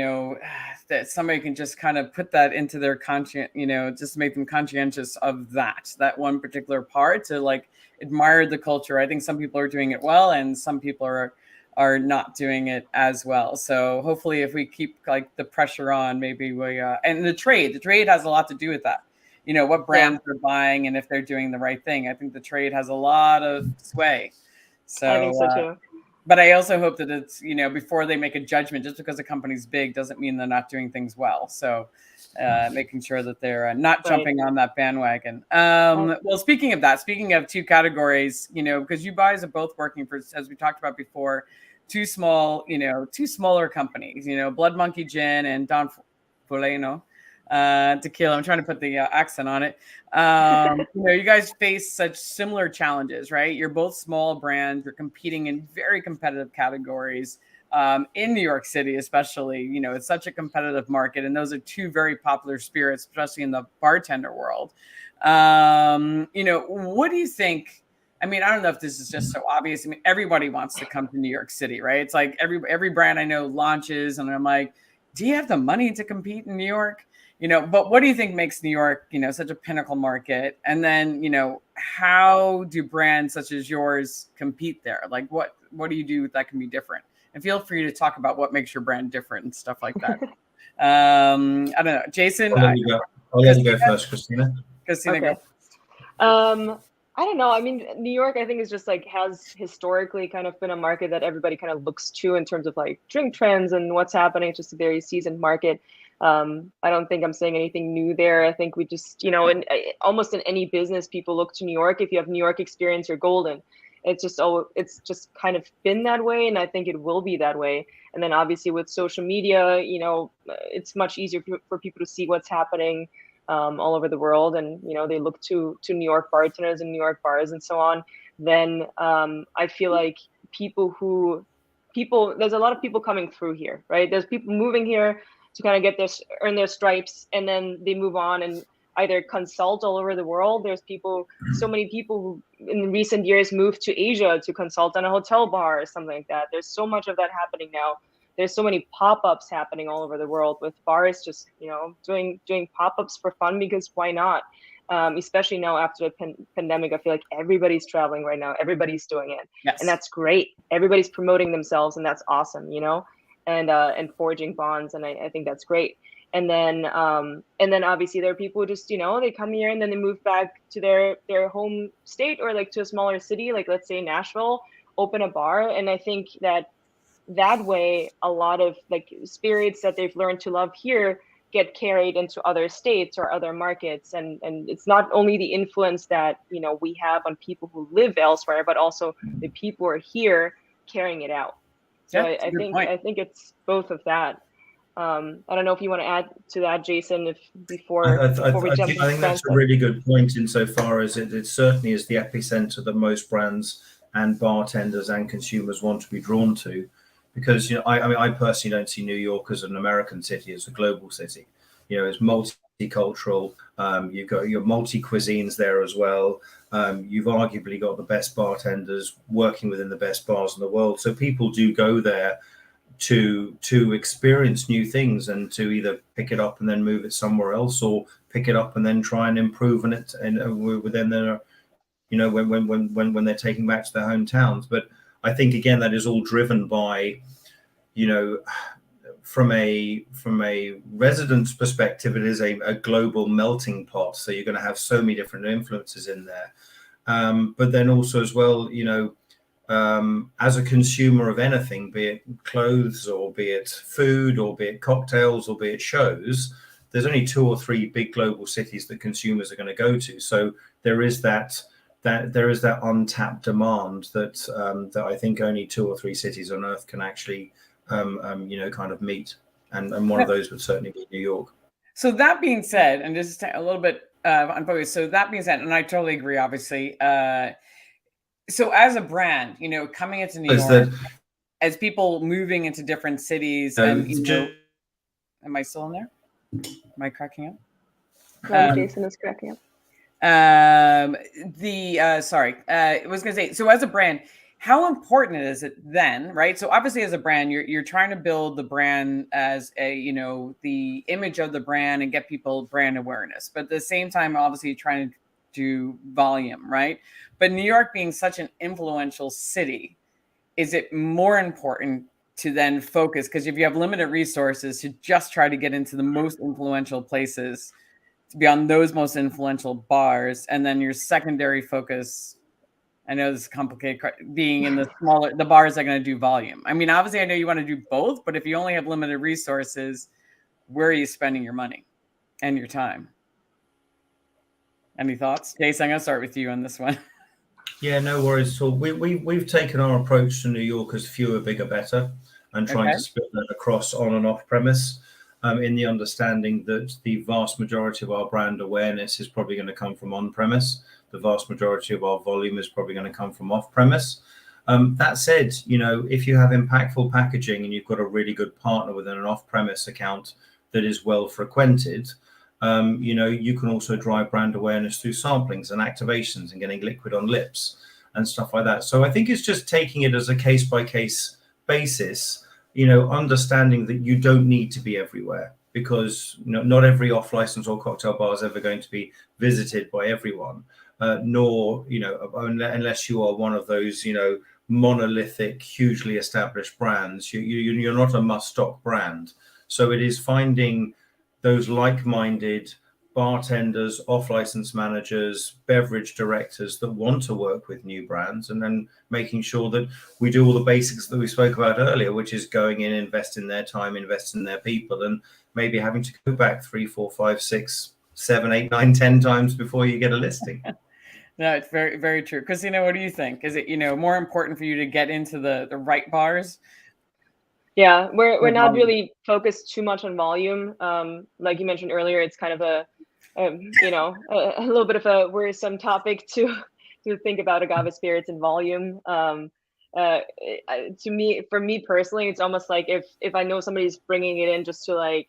that somebody can just kind of put that into their conscience, just make them conscientious of that one particular part, to like admire the culture. I think some people are doing it well, and some people are not doing it as well. So hopefully if we keep like the pressure on, maybe we, and the trade has a lot to do with that. What brands they're buying and if they're doing the right thing. I think the trade has a lot of sway. So I think so too. But I also hope that it's, before they make a judgment, just because a company's big doesn't mean they're not doing things well. So making sure that they're not jumping on that bandwagon. Well, speaking of two categories, because you guys are both working for, as we talked about before, two smaller companies, Blood Monkey Gin and Don Fulano Tequila. I'm trying to put the accent on it. You guys face such similar challenges, right? You're both small brands. You're competing in very competitive categories in New York City, especially. It's such a competitive market, and those are two very popular spirits, especially in the bartender world. What do you think? I mean, I don't know if this is just so obvious. I mean, everybody wants to come to New York City, right? It's like every brand I know launches, and I'm like, do you have the money to compete in New York? But what do you think makes New York, such a pinnacle market? And then, how do brands such as yours compete there? Like, what do you do that can be different and feel free to talk about what makes your brand different and stuff like that. I don't know, Jason. I'll let you go first, Christina. Christina, okay. Go. I don't know. I mean, New York, I think, is just like has historically kind of been a market that everybody kind of looks to in terms of like drink trends and what's happening. It's just a very seasoned market. I don't think I'm saying anything new there. I think we just, almost in any business, people look to New York. If you have New York experience, you're golden. It's just kind of been that way, and I think it will be that way. And then obviously with social media, it's much easier for people to see what's happening all over the world, and they look to New York bartenders and New York bars and so on. Then I feel like there's a lot of people coming through here, right? There's people moving here to kind of earn their stripes, and then they move on and either consult all over the world. There's so many people who in recent years moved to Asia to consult on a hotel bar or something like that. There's so much of that happening now. There's so many pop-ups happening all over the world with bars just, doing pop-ups for fun, because why not? Especially now after the pandemic, I feel like everybody's traveling right now. Everybody's doing it. Yes. And that's great. Everybody's promoting themselves, and that's awesome, and forging bonds. And I think that's great. And then obviously there are people who just, they come here and then they move back to their home state, or like to a smaller city, like let's say Nashville, open a bar. And I think that way, a lot of like spirits that they've learned to love here get carried into other states or other markets. And it's not only the influence that, we have on people who live elsewhere, but also the people who are here carrying it out. So Yeah, I think it's both of that. I don't know if you want to add to that, Jason, before we jump into I think that's a really good point, insofar as it certainly is the epicenter that most brands and bartenders and consumers want to be drawn to. Because I personally don't see New York as an American city, as a global city. It's multicultural. You've got your multi cuisines there as well. You've arguably got the best bartenders working within the best bars in the world. So people do go there to experience new things, and to either pick it up and then move it somewhere else, or pick it up and then try and improve on it, and within their, when they're taking back to their hometowns. But I think again that is all driven by, from a resident's perspective, it is a global melting pot. So you're going to have so many different influences in there. But then also as well, as a consumer of anything, be it clothes or be it food or be it cocktails or be it shows, there's only 2 or 3 big global cities that consumers are going to go to. So there is that untapped demand that I think only 2 or 3 cities on earth can actually kind of meet, and one of those would certainly be New York. So that being said, and just a little bit unfocused. So that being said, and I totally agree, obviously. So as a brand, coming into New York, as people moving into different cities, and am I still in there? Am I cracking up? No, Jason is cracking up. I was going to say, so as a brand, how important is it then, right? So obviously as a brand, you're trying to build the brand as the image of the brand and get people brand awareness. But at the same time, obviously you're trying to do volume, right? But New York being such an influential city, is it more important to then focus? Because if you have limited resources, to just try to get into the most influential places, to be on those most influential bars, and then your secondary focus, I know this is complicated, being in the bars that are going to do volume. I mean, obviously I know you want to do both, but if you only have limited resources, where are you spending your money and your time? Any thoughts? Jason, I'm going to start with you on this one. Yeah, no worries at all. We've taken our approach to New York as fewer, bigger, better, and trying to split that across on and off premise, in the understanding that the vast majority of our brand awareness is probably going to come from on premise. The vast majority of our volume is probably going to come from off premise. That said, if you have impactful packaging and you've got a really good partner within an off premise account that is well frequented, you can also drive brand awareness through samplings and activations and getting liquid on lips and stuff like that. So I think it's just taking it as a case by case basis, understanding that you don't need to be everywhere, because not every off license or cocktail bar is ever going to be visited by everyone, nor unless you are one of those monolithic, hugely established brands. You're not a must-stock brand. So it is finding those like-minded bartenders, off-license managers, beverage directors that want to work with new brands, and then making sure that we do all the basics that we spoke about earlier, which is going in, investing their time, investing their people, and maybe having to go back 3, 4, 5, 6, 7, 8, 9, 10 times before you get a listing. No, it's very, very true. Christina, what do you think? Is it, more important for you to get into the right bars? Yeah, we're not really focused too much on volume. Like you mentioned earlier, it's kind of a little bit of a worrisome topic to think about agave spirits and volume. For me personally, it's almost like if I know somebody's bringing it in just to like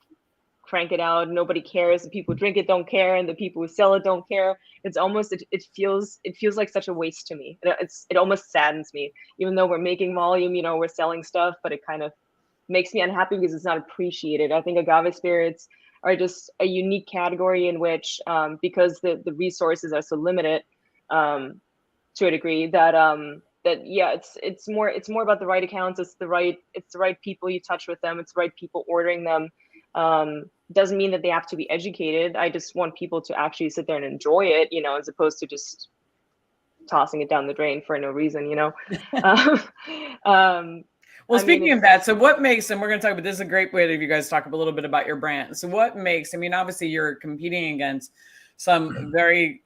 crank it out, nobody cares. The people who drink it don't care, and the people who sell it don't care. It's almost it feels like such a waste to me. It almost saddens me, even though we're making volume. We're selling stuff, but it kind of makes me unhappy because it's not appreciated. I think agave spirits are just a unique category in which, because the resources are so limited, to a degree, that it's more about the right accounts. It's the right people you touch with them. It's the right people ordering them. Doesn't mean that they have to be educated. I just want people to actually sit there and enjoy it, as opposed to just tossing it down the drain for no reason, Well, speaking of that, so what makes, and we're going to talk about, this is a great way that you guys talk a little bit about your brand. So what makes, obviously you're competing against some very,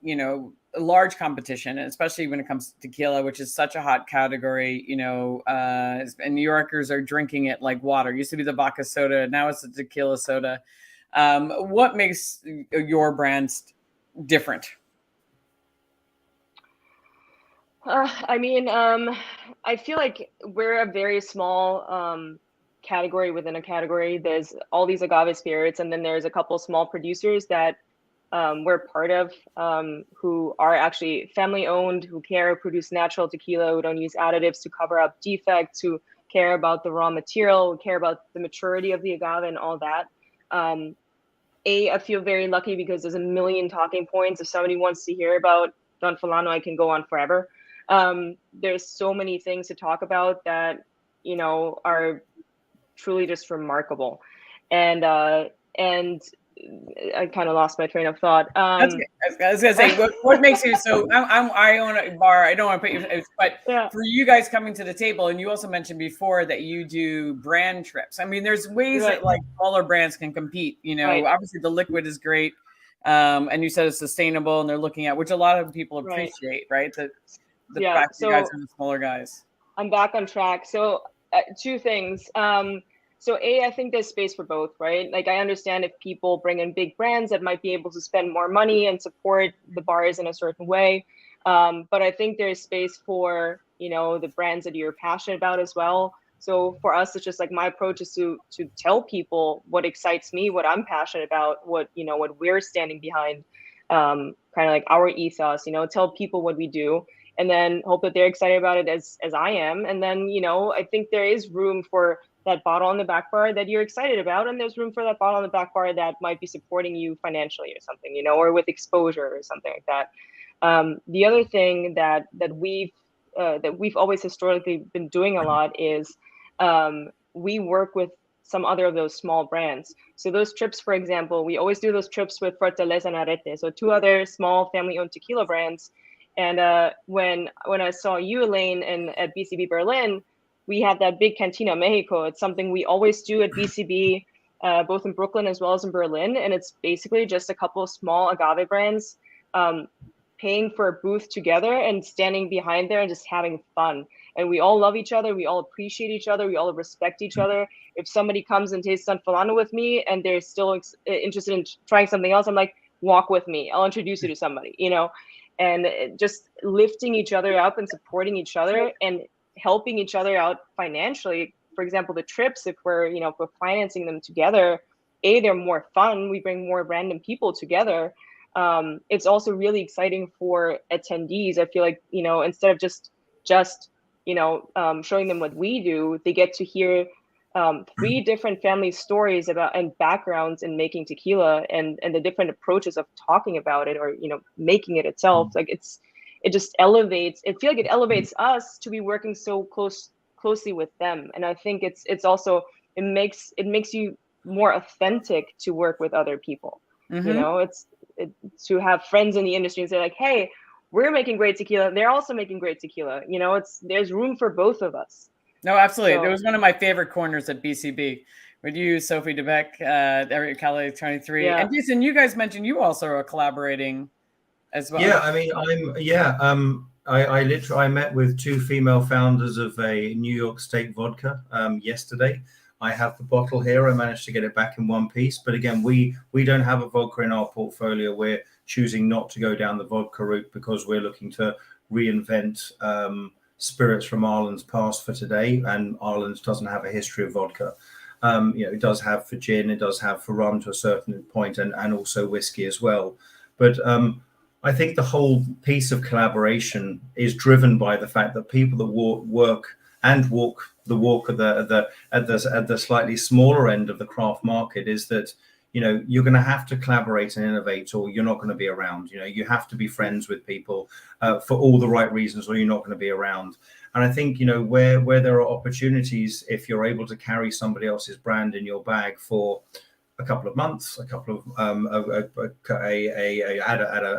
large competition, and especially when it comes to tequila, which is such a hot category, and New Yorkers are drinking it like water. It used to be the vodka soda. Now it's the tequila soda. What makes your brand different? I feel like we're a very small category within a category. There's all these agave spirits, and then there's a couple small producers that we're part of, who are actually family owned, who produce natural tequila, who don't use additives to cover up defects, who care about the raw material, who care about the maturity of the agave and all that. I feel very lucky because there's a million talking points. If somebody wants to hear about Don Fulano, I can go on forever. There's so many things to talk about that, are truly just remarkable. And I kind of lost my train of thought. I was gonna say, what makes you so? I own a bar. I don't want to put you, but yeah. For you guys coming to the table, and you also mentioned before that you do brand trips. There's ways that like smaller brands can compete. Obviously the liquid is great, and you said it's sustainable, and they're looking at, which a lot of people appreciate, right? The fact that you guys are the smaller guys. I'm back on track. So two things. So I think there's space for both, right? Like I understand if people bring in big brands that might be able to spend more money and support the bars in a certain way. But I think there's space for, the brands that you're passionate about as well. So for us, it's just like my approach is to tell people what excites me, what I'm passionate about, what we're standing behind, kind of like our ethos, tell people what we do, and then hope that they're excited about it as I am. And then, I think there is room for that bottle on the back bar that you're excited about, and there's room for that bottle on the back bar that might be supporting you financially or something, or with exposure or something like that. The other thing that we've always historically been doing a lot is we work with some other of those small brands. So those trips, for example, we always do those trips with Fortaleza and Arete, so two other small family-owned tequila brands. And when I saw you, Elaine, at BCB Berlin, we had that big Cantina Mexico. It's something we always do at BCB, both in Brooklyn as well as in Berlin. And it's basically just a couple of small agave brands paying for a booth together and standing behind there and just having fun. And we all love each other. We all appreciate each other. We all respect each other. If somebody comes and tastes Don Fulano with me and they're still interested in trying something else, I'm like, walk with me. I'll introduce you to somebody, and just lifting each other up and supporting each other and helping each other out financially. For example, the trips, if we're financing them together, they're more fun. We bring more random people together. It's also really exciting for attendees. I feel like, instead of just showing them what we do, they get to hear 3 different family stories about and backgrounds in making tequila and the different approaches of talking about it or, making it itself. Like it just elevates. I feel like it elevates us to be working so closely with them. And I think it's also, it makes you more authentic to work with other people. You know, it's to have friends in the industry and say like, hey, we're making great tequila, they're also making great tequila. You know, there's room for both of us. No, absolutely. So, It was one of my favorite corners at BCB with you, Sophie DeBeck, Eric Cali 23. yeah. And Jason, you guys mentioned you also are collaborating as well. Yeah, I mean, I met with two female founders of a New York State vodka yesterday. I have the bottle here. I managed to get it back in one piece. But again, we don't have a vodka in our portfolio. We're choosing not to go down the vodka route because we're looking to reinvent spirits from Ireland's past for today. And Ireland doesn't have a history of vodka. It does have for gin, it does have for rum to a certain point, and also whiskey as well. But I think the whole piece of collaboration is driven by the fact that people that walk the walk at the slightly smaller end of the craft market is that, you're going to have to collaborate and innovate, or you're not going to be around. You have to be friends with people for all the right reasons, or you're not going to be around. And I think, where there are opportunities, if you're able to carry somebody else's brand in your bag for a couple of months, a couple of at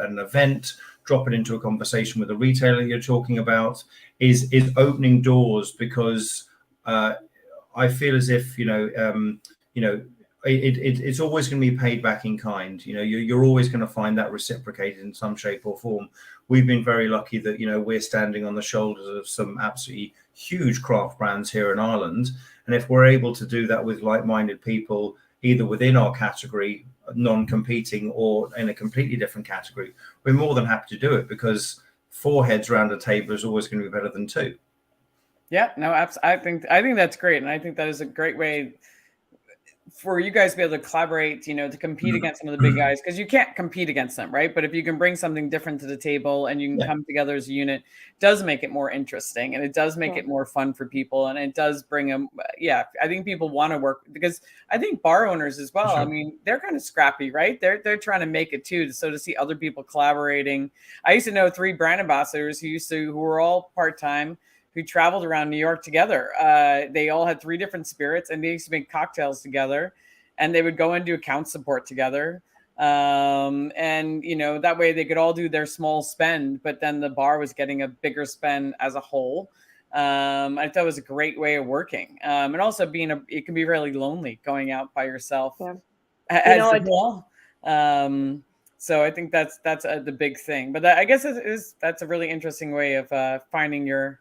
an event, drop it into a conversation with a retailer you're talking about, is opening doors, because I feel as if it's always going to be paid back in kind. You're always going to find that reciprocated in some shape or form. We've been very lucky that we're standing on the shoulders of some absolutely huge craft brands here in Ireland, and if we're able to do that with like-minded people, either within our category, non-competing, or in a completely different category, we're more than happy to do it, because 4 heads around a table is always going to be better than 2. Yeah, no, I think that's great. And I think that is a great way for you guys to be able to collaborate, to compete against some of the big guys, because you can't compete against them, right? But if you can bring something different to the table and you can come together as a unit, it does make it more interesting, and it does make it more fun for people, and it does bring them. Yeah, I think people want to work, because I think bar owners as well. Sure. I mean, they're kind of scrappy, right? They're trying to make it too. So to see other people collaborating, I used to know 3 brand ambassadors who were all part-time, who traveled around New York together. They all had 3 different spirits, and they used to make cocktails together, and they would go and do account support together. And, that way they could all do their small spend, but then the bar was getting a bigger spend as a whole. I thought it was a great way of working. And also it can be really lonely going out by yourself as well. So I think that's the big thing. But I guess that's a really interesting way of finding your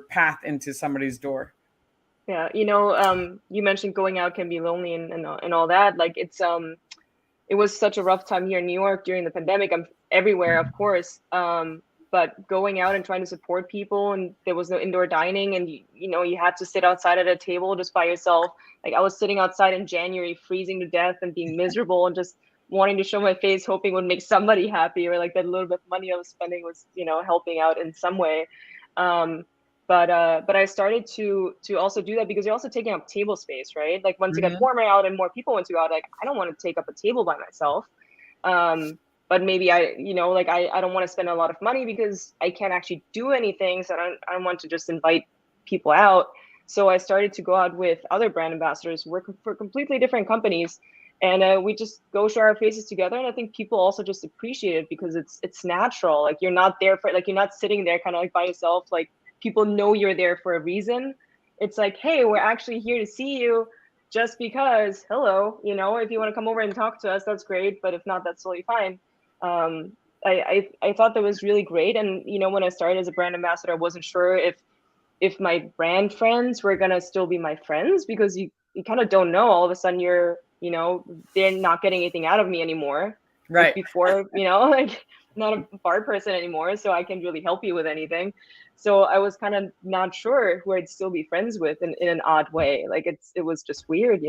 path into somebody's door. Yeah, you mentioned going out can be lonely and all that. Like it was such a rough time here in New York during the pandemic. I'm everywhere, of course, but going out and trying to support people, and there was no indoor dining, and you had to sit outside at a table just by yourself. Like I was sitting outside in January, freezing to death and being miserable, and just wanting to show my face, hoping it would make somebody happy, or like that little bit of money I was spending was helping out in some way. But I started to also do that, because you're also taking up table space, right? Like once it got warmer out and more people went to go out, like I don't want to take up a table by myself. But maybe I don't want to spend a lot of money because I can't actually do anything. So I don't want to just invite people out. So I started to go out with other brand ambassadors, work for completely different companies. And we just go show our faces together. And I think people also just appreciate it, because it's natural. Like you're not there you're not sitting there kind of like by yourself. Like people know you're there for a reason. It's like, hey, we're actually here to see you just because, hello, if you want to come over and talk to us, that's great. But if not, that's totally fine. I thought that was really great. And, when I started as a brand ambassador, I wasn't sure if my brand friends were going to still be my friends, because you kind of don't know. All of a sudden they're not getting anything out of me anymore. Right. Like before, like not a bar person anymore, so I can't really help you with anything. So I was kind of not sure who I'd still be friends with in an odd way. Like it was just weird,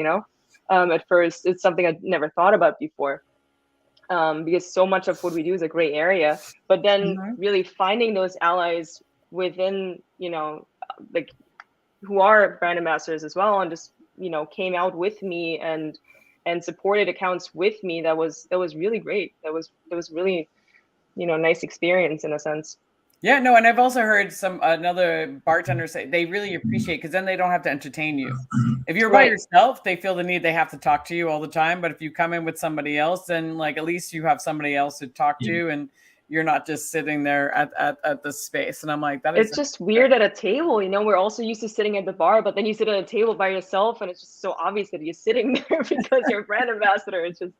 at first. It's something I'd never thought about before. Because so much of what we do is a gray area, but then really finding those allies within, like who are brand ambassadors as well, and just, came out with me and supported accounts with me. That was really great. That was really nice experience in a sense. Yeah, no, and I've also heard another bartender say they really appreciate, because then they don't have to entertain you. If you're by yourself, they feel the need, they have to talk to you all the time. But if you come in with somebody else, then like at least you have somebody else to talk to, and you're not just sitting there at the space. And I'm like, it's just weird at a table. We're also used to sitting at the bar, but then you sit at a table by yourself, and it's just so obvious that you're sitting there because you're a brand ambassador. It's just,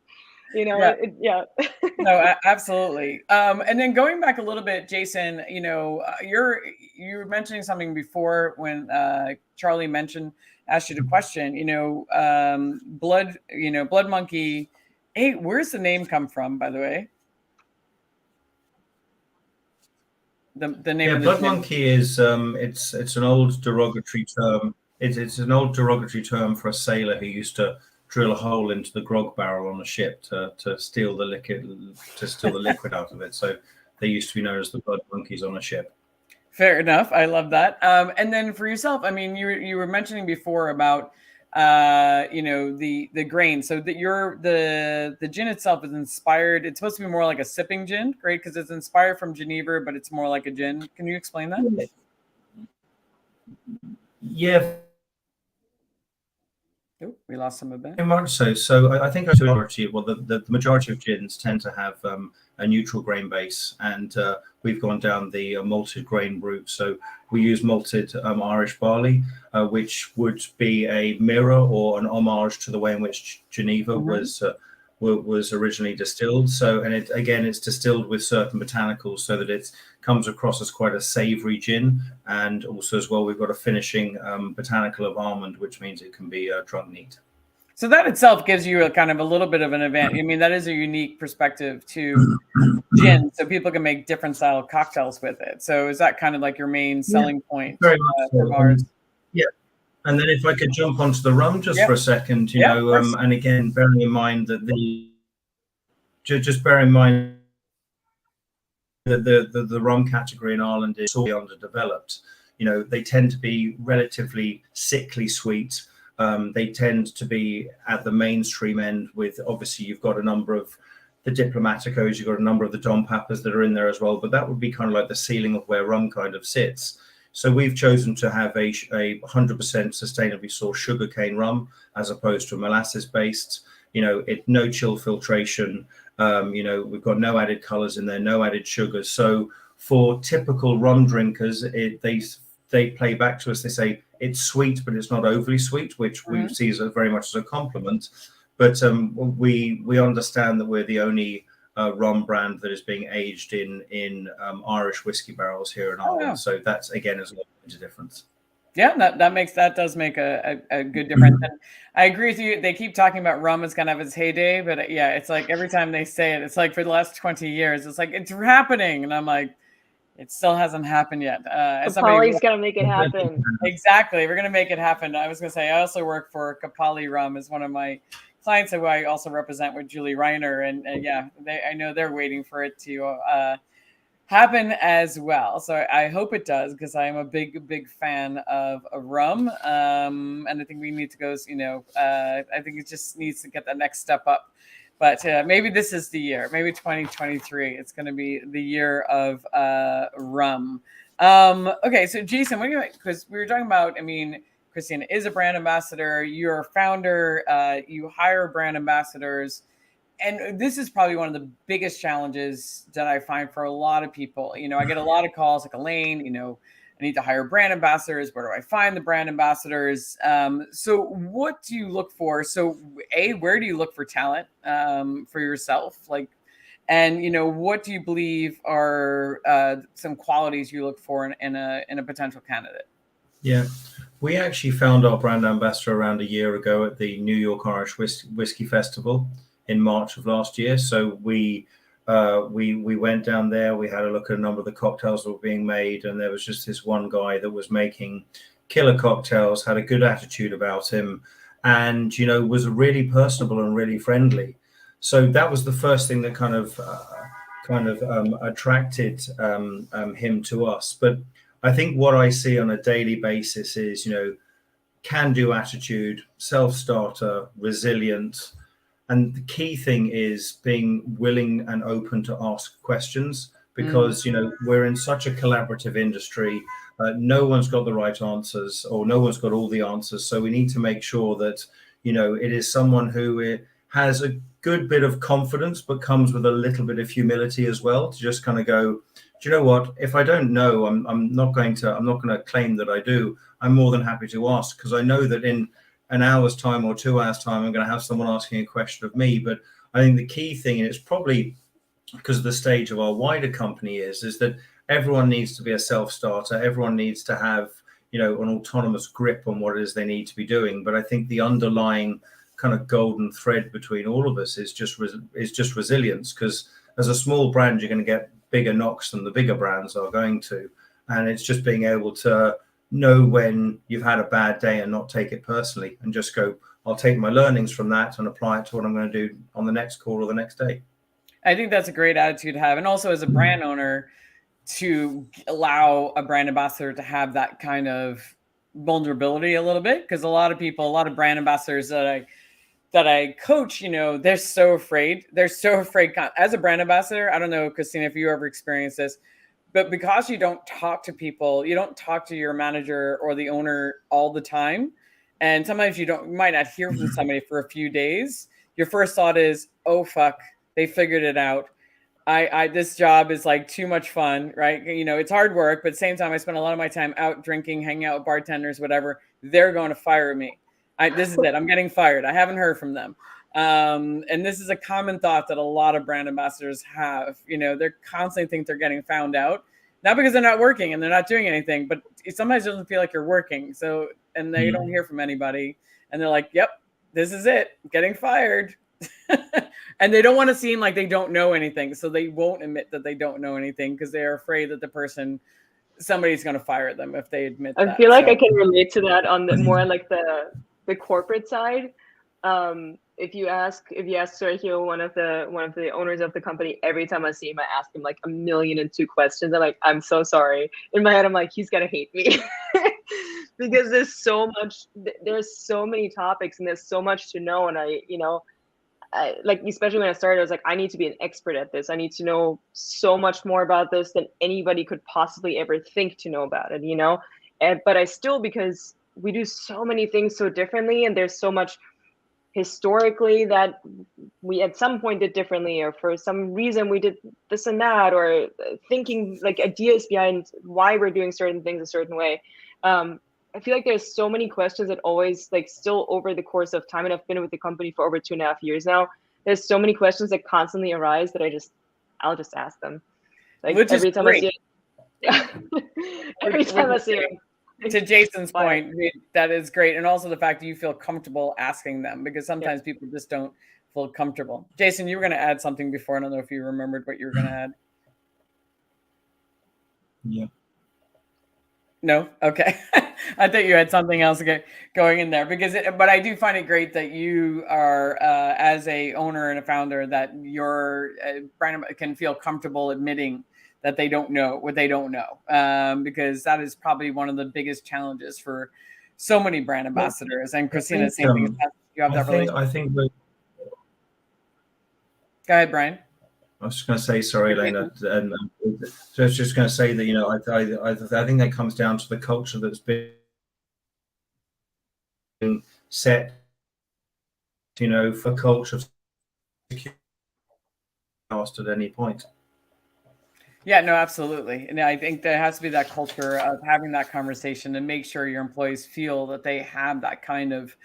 yeah. No, absolutely. And then going back a little bit, Jason, you were mentioning something before when Charlie asked you the question, Blood Monkey. Hey, where's the name come from, by the way? The name of Blood Monkey is it's an old derogatory term. It's an old derogatory term for a sailor who used to drill a hole into the grog barrel on a ship to steal the liquid out of it. So they used to be known as the Blood Monkeys on a ship. Fair enough. I love that. And then for yourself, I mean, you were mentioning before about the grain. So that the gin itself is inspired. It's supposed to be more like a sipping gin, right? Because it's inspired from Geneva, but it's more like a gin. Can you explain that? Yeah. Oh, we lost some of that. Very much so. So I think the majority of gins tend to have a neutral grain base, and we've gone down the malted grain route. So we use malted Irish barley, which would be a mirror or an homage to the way in which Geneva was originally distilled. So, and it's distilled with certain botanicals so that it comes across as quite a savory gin. And also as well, we've got a finishing botanical of almond, which means it can be drunk neat. So that itself gives you a kind of a little bit of an advantage. I mean, that is a unique perspective to gin, so people can make different style cocktails with it. So is that kind of like your main selling point? Very much so. Yeah. And then if I could jump onto the rum just for a second, and again, bearing in mind that the rum category in Ireland is sorely underdeveloped. They tend to be relatively sickly sweet. They tend to be at the mainstream end with, obviously, you've got a number of the Diplomaticos, you've got a number of the Dom Papas that are in there as well, but that would be kind of like the ceiling of where rum kind of sits. So we've chosen to have a 100% sustainably sourced sugarcane rum as opposed to a molasses-based. No chill filtration. We've got no added colors in there, no added sugars. So for typical rum drinkers, they play back to us. They say it's sweet, but it's not overly sweet, which we see as very much as a compliment. But we understand that we're the only rum brand that is being aged in Irish whiskey barrels here in Ireland. So that's, again, is a little bit of difference. Yeah, that does make a good difference. And I agree with you. They keep talking about rum as kind of its heyday, but it's like every time they say it, it's like for the last 20 years, it's like it's happening, and I'm like, it still hasn't happened yet. Capali's gonna make it happen. Exactly, we're gonna make it happen. I was gonna say I also work for Capali Rum as one of my clients who I also represent with Julie Reiner, and I know they're waiting for it to happen as well. So I hope it does, because I am a big fan of rum, and I think we need to go. I think it just needs to get the next step up. But maybe this is the year. Maybe 2023. It's going to be the year of rum. Okay, so Jason, because we were talking about, Christina is a brand ambassador. You're a founder. You hire brand ambassadors. And this is probably one of the biggest challenges that I find for a lot of people. I get a lot of calls like Elaine, I need to hire brand ambassadors. Where do I find the brand ambassadors? So what do you look for? So where do you look for talent for yourself? And what do you believe are some qualities you look for in a potential candidate? Yeah, we actually found our brand ambassador around a year ago at the New York Irish Whiskey Festival in March of last year. So we went down there. We had a look at a number of the cocktails that were being made, and there was just this one guy that was making killer cocktails, had a good attitude about him, and was really personable and really friendly. So that was the first thing that kind of attracted him to us. But I think what I see on a daily basis is can-do attitude, self-starter, resilient. And the key thing is being willing and open to ask questions, because, we're in such a collaborative industry. No one's got the right answers, or no one's got all the answers. So we need to make sure that, it is someone who has a good bit of confidence, but comes with a little bit of humility as well, to just kind of go, do you know what? If I don't know, I'm not going to claim that I do. I'm more than happy to ask, because I know that in an hour's time or 2 hours time, I'm going to have someone asking a question of me. But I think the key thing, and it's probably because of the stage of our wider company, is that everyone needs to be a self-starter. Everyone needs to have, an autonomous grip on what it is they need to be doing. But I think the underlying kind of golden thread between all of us is just resilience, because as a small brand, you're going to get bigger knocks than the bigger brands are going to. And it's just being able to know when you've had a bad day and not take it personally, and just go, I'll take my learnings from that and apply it to what I'm going to do on the next call or the next day. I think that's a great attitude to have. And also as a brand owner, to allow a brand ambassador to have that kind of vulnerability a little bit, because a lot of brand ambassadors that I coach, they're so afraid. They're so afraid. As a brand ambassador, I don't know, Christina, if you ever experienced this, but because you don't talk to people, you don't talk to your manager or the owner all the time. And sometimes you might not hear from somebody for a few days. Your first thought is, oh, fuck, they figured it out. This job is like too much fun, right? It's hard work, but at the same time, I spend a lot of my time out drinking, hanging out with bartenders, whatever. They're going to fire me. This is it. I'm getting fired. I haven't heard from them. And this is a common thought that a lot of brand ambassadors have. They're constantly think they're getting found out, not because they're not working and they're not doing anything, but it sometimes doesn't feel like you're working. So, and they don't hear from anybody, and they're like, yep, this is it. I'm getting fired. And they don't want to seem like they don't know anything. So they won't admit that they don't know anything, because they're afraid that somebody's going to fire them if they admit that. I feel like I can relate to that on the more like the corporate side. If you ask Sergio, one of the owners of the company, every time I see him, I ask him like 1,000,002 questions. I'm like, I'm so sorry. In my head, I'm like, he's gonna hate me. Because there's so many topics and there's so much to know. And I like, especially when I started, I was like, I need to be an expert at this. I need to know so much more about this than anybody could possibly ever think to know about it, but I still, because we do so many things so differently, and there's so much historically that we at some point did differently, or for some reason we did this and that, or thinking like ideas behind why we're doing certain things a certain way. I feel like there's so many questions that always, like, still over the course of time, and I've been with the company for over 2.5 years now, there's so many questions that constantly arise that I'll just ask them. Like, which every is time great. I see it. Every time I see it. To Jason's point, that is great. And also the fact that you feel comfortable asking them, because sometimes people just don't feel comfortable. Jason, you were going to add something before. I don't know if you remembered what you were going to add. Yeah. No? Okay. I thought you had something else going in there, but I do find it great that you are, as a owner and a founder, that your brand can feel comfortable admitting that they don't know what they don't know, because that is probably one of the biggest challenges for so many brand ambassadors. And Christina, same thing. You have that relationship. I think. Go ahead, Brian. I was just going to say, sorry, Elena. So I was just going to say that, I think that comes down to the culture that's been set, for culture at any point. Yeah, no, absolutely. And I think there has to be that culture of having that conversation and make sure your employees feel that they have that kind of,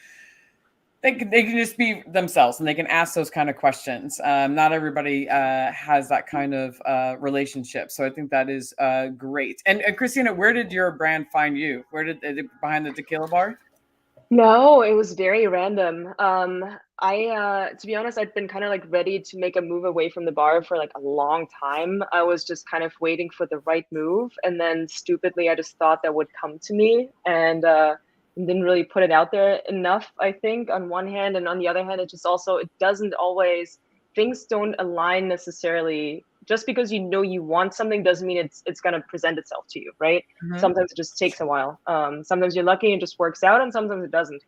they can just be themselves and they can ask those kind of questions. Not everybody has that kind of relationship. So I think that is great. And Christina, where did your brand find you? Where did it behind the tequila bar? No, it was very random. To be honest, I'd been kind of like ready to make a move away from the bar for like a long time. I was just kind of waiting for the right move. And then stupidly, I just thought that would come to me, and didn't really put it out there enough, I think, on one hand. And on the other hand, it doesn't always, things don't align necessarily. Just because you want something doesn't mean it's going to present itself to you, right? Mm-hmm. Sometimes it just takes a while. Sometimes you're lucky and it just works out, and sometimes it doesn't.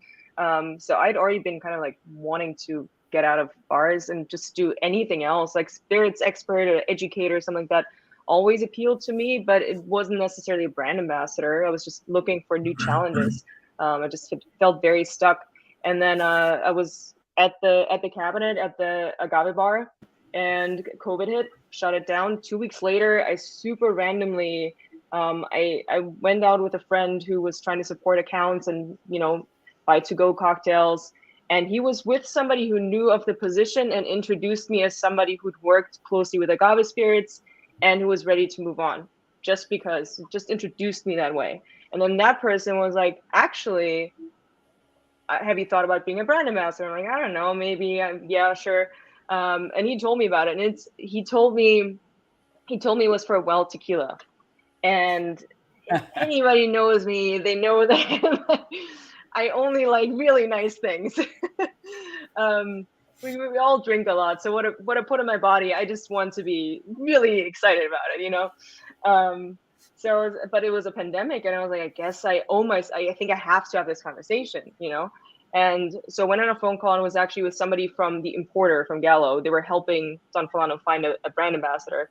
So I'd already been kind of like wanting to get out of bars and just do anything else, like spirits expert or educator, something like that always appealed to me, but it wasn't necessarily a brand ambassador. I was just looking for new challenges. I just felt very stuck. And then I was at the cabinet at the Agave bar, and COVID hit, shut it down. 2 weeks later, I super randomly, I went out with a friend who was trying to support accounts and, buy to-go cocktails. And he was with somebody who knew of the position and introduced me as somebody who'd worked closely with agave spirits and who was ready to move on, just introduced me that way. And then that person was like, actually, have you thought about being a brand ambassador? I'm like, I don't know, maybe, yeah, sure. And he told me about it, and he told me it was for a Well Tequila. And if anybody knows me, they know that I only like really nice things. We all drink a lot, so what I put in my body, I just want to be really excited about it, but it was a pandemic, and I was like, I guess I think I have to have this conversation, And so I went on a phone call and was actually with somebody from the importer from Gallo. They were helping Don Fulano find a brand ambassador.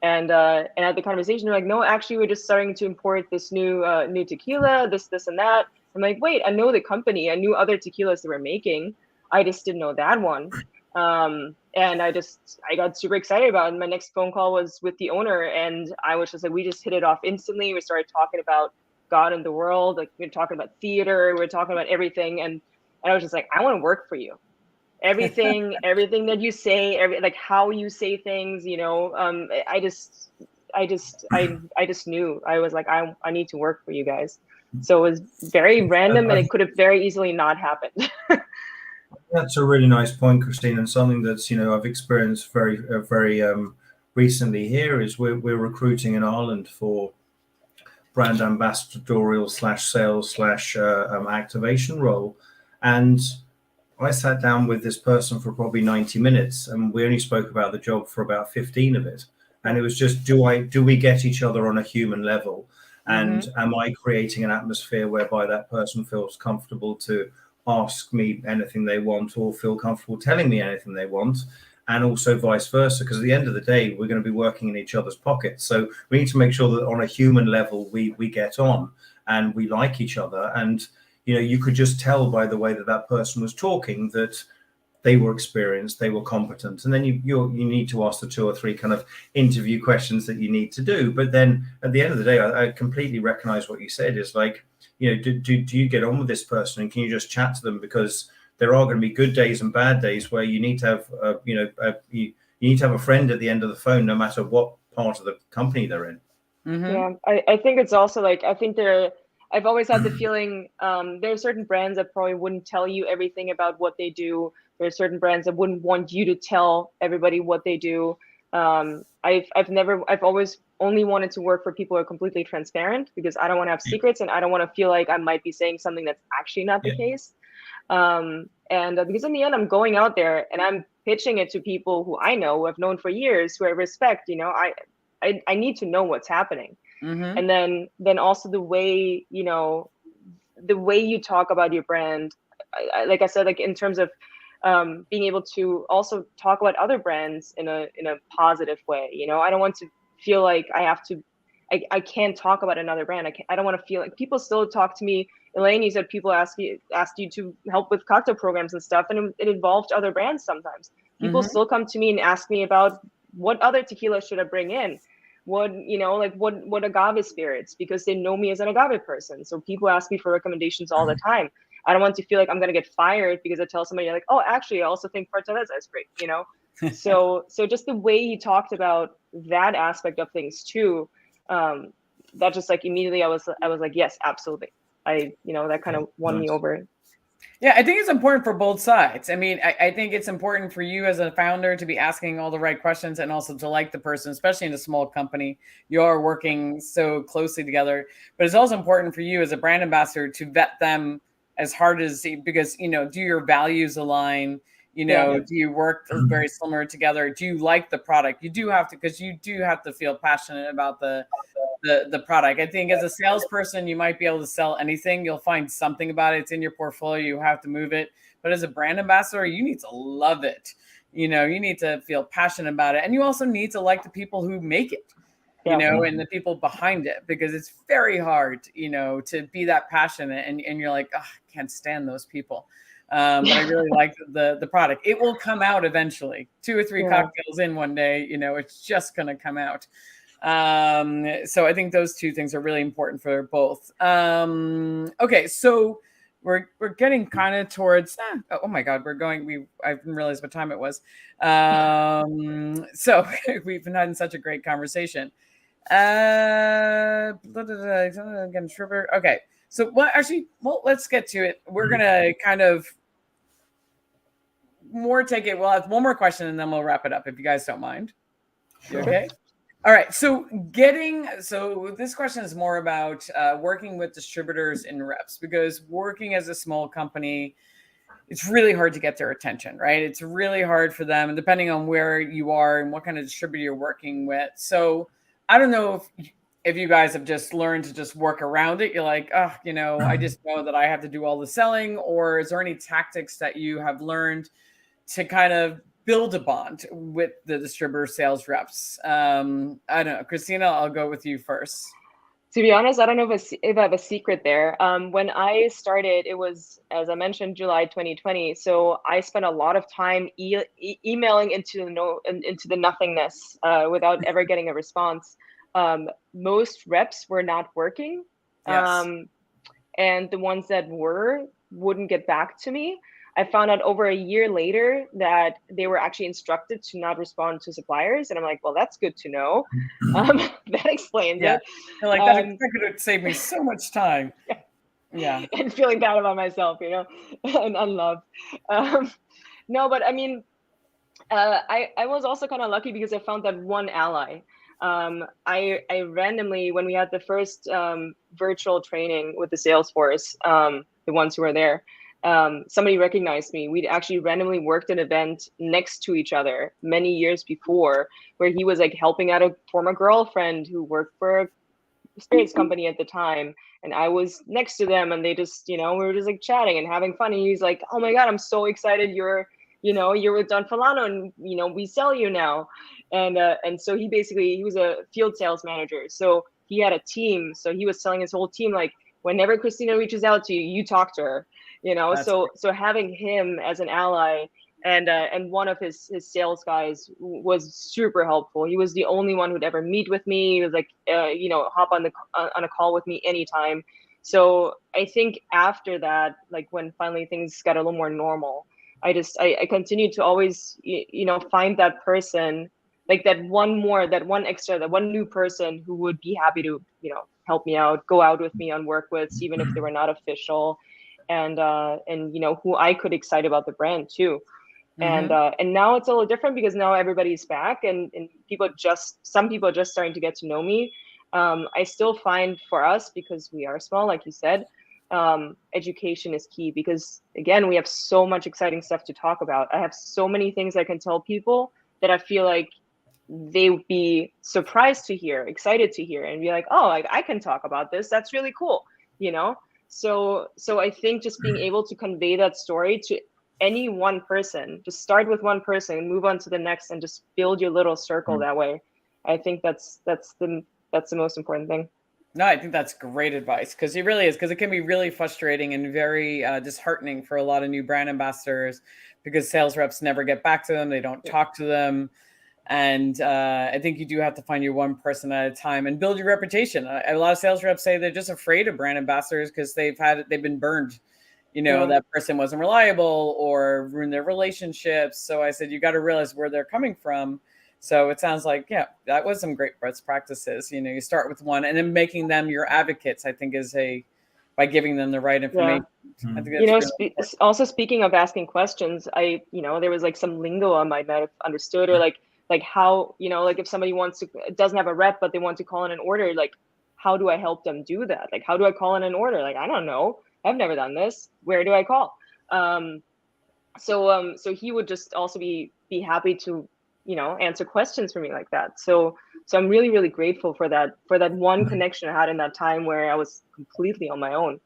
And at the conversation, they're like, no, actually, we're just starting to import this new tequila, this and that. I'm like, wait, I know the company. I knew other tequilas they were making. I just didn't know that one. And I got super excited about it. And my next phone call was with the owner, and I was just like, we just hit it off instantly. We started talking about God and the world. Like, we were talking about theater. We were talking about everything. And I was just like, I want to work for you. Everything that you say, like how you say things, I just knew. I was like, I need to work for you guys. So it was very random, and it could have very easily not happened. That's a really nice point, Christine, and something that's I've experienced very recently here is we're recruiting in Ireland for brand ambassadorial /sales / activation role, and I sat down with this person for probably 90 minutes, and we only spoke about the job for about 15 of it. And it was just, do we get each other on a human level? And am I creating an atmosphere whereby that person feels comfortable to ask me anything they want or feel comfortable telling me anything they want? And also vice versa, because at the end of the day, we're going to be working in each other's pockets. So we need to make sure that on a human level, we get on and we like each other. And you could just tell by the way that person was talking that they were experienced, they were competent. And then you need to ask the 2 or 3 kind of interview questions that you need to do. But then at the end of the day, I completely recognize what you said is like, do you get on with this person, and can you just chat to them? Because there are going to be good days and bad days where you need to have, you need to have a friend at the end of the phone, no matter what part of the company they're in. Yeah, I think it's also like, I've always had the feeling there are certain brands that probably wouldn't tell you everything about what they do. There are certain brands that wouldn't want you to tell everybody what they do. I've always only wanted to work for people who are completely transparent, because I don't want to have secrets, and I don't want to feel like I might be saying something that's actually not the case. And because in the end, I'm going out there and I'm pitching it to people who I know, who I've known for years, who I respect. I need to know what's happening. And then also the way you talk about your brand, like I said, like in terms of being able to also talk about other brands in a positive way. I don't want to feel like I can't talk about another brand. I don't want to feel like people still talk to me. Elaine, you said people asked you to help with cocktail programs and stuff, and it involved other brands sometimes. People still come to me and ask me about what other tequila should I bring in, what agave spirits, because they know me as an agave person. So people ask me for recommendations all the time. I don't want to feel like I'm going to get fired because I tell somebody like, oh, actually, I also think Parteleza is great, So just the way he talked about that aspect of things too, that just like immediately I was like, yes, absolutely. That kind of won me over. Yeah, I think it's important for both sides. I mean, I think it's important for you as a founder to be asking all the right questions, and also to like the person, especially in a small company. You are working so closely together. But it's also important for you as a brand ambassador to vet them as hard as, because, do your values align? Do you work very similar together? Do you like the product? You do have to, because you do have to feel passionate about the the product. I think as a salesperson, you might be able to sell anything. You'll find something about it. It's in your portfolio. You have to move it. But as a brand ambassador, you need to love it. You need to feel passionate about it. And you also need to like the people who make it, and the people behind it, because it's very hard, to be that passionate and you're like, oh, I can't stand those people. But I really like the product. It will come out eventually. 2 or 3 cocktails in one day, it's just going to come out. So I think those 2 things are really important for both. Okay, so we're getting kind of towards. Oh my God, I didn't realize what time it was. So we've been having such a great conversation. Okay. So let's get to it. We're going to kind of we'll have one more question and then we'll wrap it up if you guys don't mind. Sure. Okay. All right. So this question is more about working with distributors and reps, because working as a small company, it's really hard to get their attention, right? It's really hard for them, and depending on where you are and what kind of distributor you're working with. So I don't know if you guys have just learned to just work around it. You're like, I just know that I have to do all the selling, or is there any tactics that you have learned to kind of build a bond with the distributor sales reps? I don't know. Christina, I'll go with you first. To be honest, I don't know if I have a secret there. When I started, it was, as I mentioned, July 2020. So I spent a lot of time emailing into the nothingness without ever getting a response. Most reps were not working. Yes. And the ones that wouldn't get back to me. I found out over a year later that they were actually instructed to not respond to suppliers. And I'm like, well, that's good to know. That explains it. You're like, that could save me so much time. Yeah. And feeling bad about myself, and unloved. No, but I mean, I was also kind of lucky because I found that one ally. I randomly, when we had the first virtual training with the sales force, the ones who were there, somebody recognized me. We'd actually randomly worked an event next to each other many years before, where he was like helping out a former girlfriend who worked for a spirits company at the time, and I was next to them, and they just, we were just like chatting and having fun. And he's like, oh my God, I'm so excited you're with Don Fulano, and we sell you now. And so he was a field sales manager, so he had a team. So he was telling his whole team, like, whenever Christina reaches out to you, you talk to her. So having him as an ally and one of his sales guys was super helpful. He was the only one who'd ever meet with me. He was like, hop on a call with me anytime. So I think after that, like when finally things got a little more normal, I continued to always, find that person, like that one new person who would be happy to, help me out, go out with me on work with, even if they were not official, and who I could excite about the brand too. Mm-hmm. And now it's a little different because now everybody's back and some people are just starting to get to know me. I still find for us, because we are small, like you said, education is key, because again, we have so much exciting stuff to talk about. I have so many things I can tell people that I feel like they would be surprised to hear, excited to hear, and be like, oh, I can talk about this. That's really cool. So I think just being able to convey that story to any one person, just start with one person and move on to the next, and just build your little circle that way. I think that's the most important thing. No, I think that's great advice, because it really is, because it can be really frustrating and very disheartening for a lot of new brand ambassadors, because sales reps never get back to them. They don't talk to them. And I think you do have to find your one person at a time and build your reputation. A lot of sales reps say they're just afraid of brand ambassadors because they've been burned. That person wasn't reliable or ruined their relationships. So I said, you got to realize where they're coming from. So it sounds like, that was some great best practices. You start with one and then making them your advocates, I think by giving them the right information. Yeah. I think that's really also speaking of asking questions, there was like some lingo I might not have understood, or like how, like if somebody doesn't have a rep, but they want to call in an order, like, how do I help them do that? Like, how do I call in an order? Like, I don't know. I've never done this. Where do I call? So he would just also be happy to answer questions for me like that. So I'm really, really grateful for that one connection I had in that time where I was completely on my own.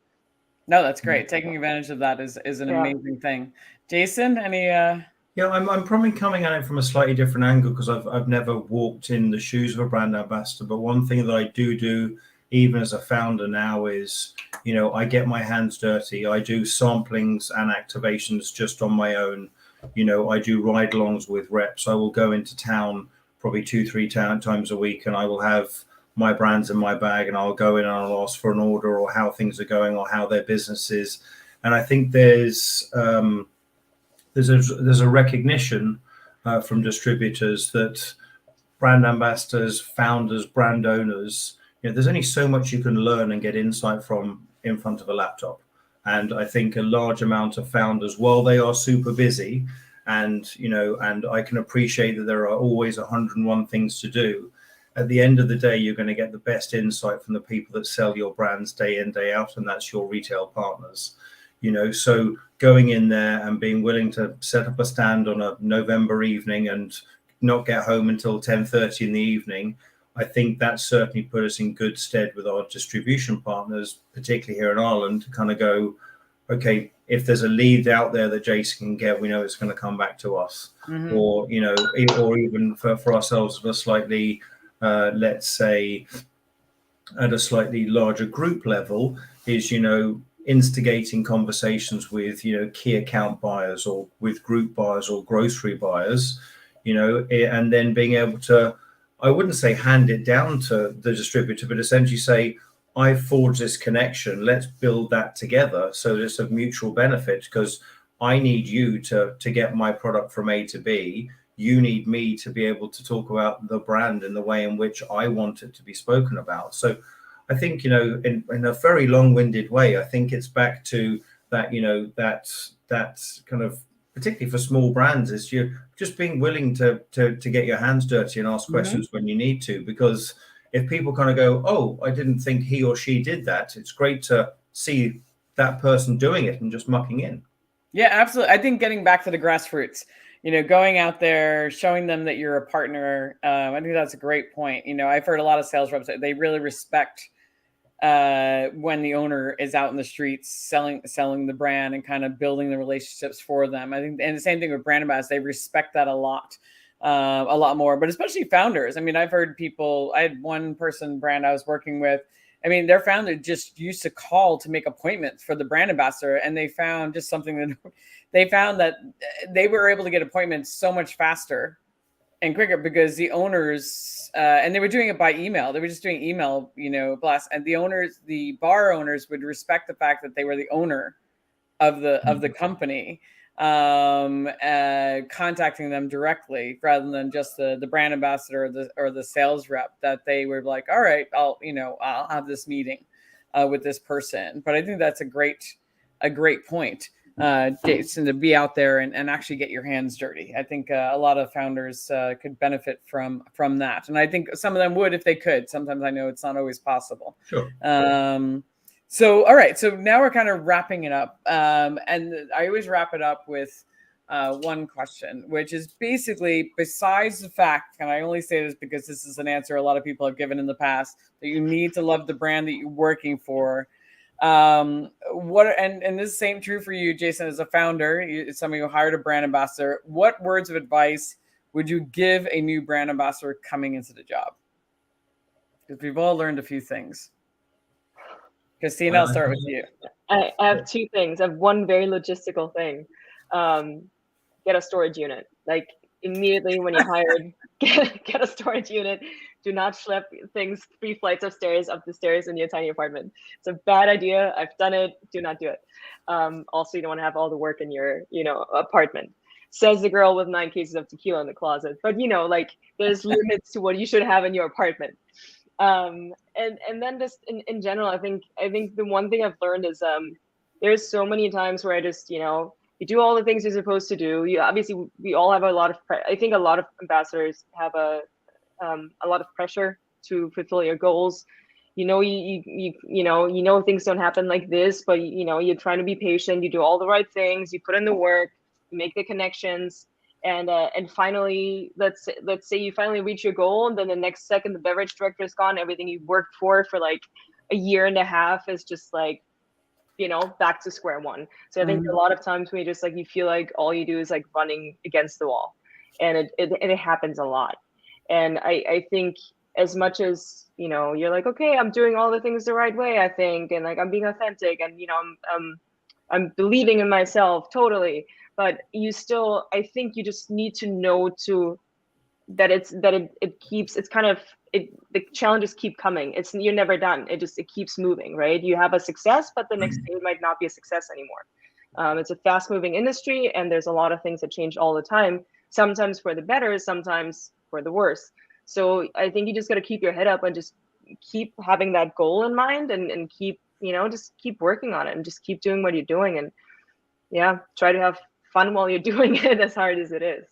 No, that's great. Taking advantage of that is an amazing thing. Jason, any? Yeah, I'm probably coming at it from a slightly different angle because I've never walked in the shoes of a brand ambassador. But one thing that I do, even as a founder now, is, I get my hands dirty. I do samplings and activations just on my own. I do ride-alongs with reps. I will go into town probably 2-3 times a week, and I will have my brands in my bag, and I'll go in and I'll ask for an order or how things are going or how their business is. And I think there's a recognition from distributors that brand ambassadors, founders, brand owners, there's only so much you can learn and get insight from in front of a laptop. And I think a large amount of founders, while they are super busy, and I can appreciate that there are always 101 things to do, at the end of the day, you're going to get the best insight from the people that sell your brands day in, day out, and that's your retail partners. So going in there and being willing to set up a stand on a November evening and not get home until 10:30 in the evening, I think that certainly put us in good stead with our distribution partners, particularly here in Ireland, to kind of go, okay, if there's a lead out there that Jason can get, we know it's going to come back to us. Mm-hmm. Or, or even for ourselves at a slightly, let's say, at a slightly larger group level is, instigating conversations with, key account buyers or with group buyers or grocery buyers, and then being able to, I wouldn't say hand it down to the distributor, but essentially say, I forged this connection. Let's build that together so that it's of mutual benefit, because I need you to get my product from A to B. You need me to be able to talk about the brand in the way in which I want it to be spoken about. So I think, in a very long-winded way, I think it's back to that, that kind of, particularly for small brands, is you're just being willing to get your hands dirty and ask questions when you need to. Because if people kind of go, oh, I didn't think he or she did that, it's great to see that person doing it and just mucking in. Yeah, absolutely. I think getting back to the grassroots, going out there, showing them that you're a partner. I think that's a great point. I've heard a lot of sales reps, they really respect when the owner is out in the streets selling the brand and kind of building the relationships for them. I think, and the same thing with brand ambassadors, they respect that a lot more, but especially founders. I mean, I've heard people, I had one person brand I was working with, I mean, their founder just used to call to make appointments for the brand ambassador. And they found just something that they found that they were able to get appointments so much faster and quicker because the owners, and they were doing it by email. They were just doing email, blasts. And the bar owners would respect the fact that they were the owner of the company, contacting them directly rather than just the brand ambassador or the sales rep, that they were like, all right, I'll have this meeting with this person. But I think that's a great point, Jason, to be out there and actually get your hands dirty. I think a lot of founders could benefit from that. And I think some of them would if they could. Sometimes I know it's not always possible. Sure. So, all right. So now we're kind of wrapping it up. And I always wrap it up with one question, which is basically, besides the fact, and I only say this because this is an answer a lot of people have given in the past, that you need to love the brand that you're working for. And this is the same true for you, Jason, as a founder, somebody who hired a brand ambassador. What words of advice would you give a new brand ambassador coming into the job? Because we've all learned a few things. Christina, I'll start with you. I have two things. I have one very logistical thing. Get a storage unit. Like immediately when you're hired, get a storage unit. Do not schlep things 3 flights of stairs up the stairs in your tiny apartment. It's a bad idea. I've done it. Do not do it. Also, you don't want to have all the work in your, apartment. Says the girl with 9 cases of tequila in the closet. But there's limits to what you should have in your apartment. And then just in general, I think the one thing I've learned is there's so many times where I just, you do all the things you're supposed to do. Obviously, we all have a lot of, I think a lot of ambassadors have a lot of pressure to fulfill your goals. You know things don't happen like this, but you're trying to be patient. You do all the right things. You put in the work, you make the connections, And finally, let's say you finally reach your goal, and then the next second the beverage director is gone. Everything you worked for like a year and a half is just like, back to square one. So I think a lot of times we just like, you feel like all you do is like running against the wall, and it happens a lot. And I think as much as, you're like, okay, I'm doing all the things the right way, I think, and like I'm being authentic, and I'm believing in myself totally, but you still, I think you just need to know that it keeps, it's kind of, the challenges keep coming. You're never done. It keeps moving, right? You have a success, but the next day it might not be a success anymore. It's a fast moving industry, and there's a lot of things that change all the time, sometimes for the better, sometimes for the worse. So I think you just got to keep your head up and just keep having that goal in mind, and keep, just keep working on it, and just keep doing what you're doing, and try to have fun while you're doing it, as hard as it is,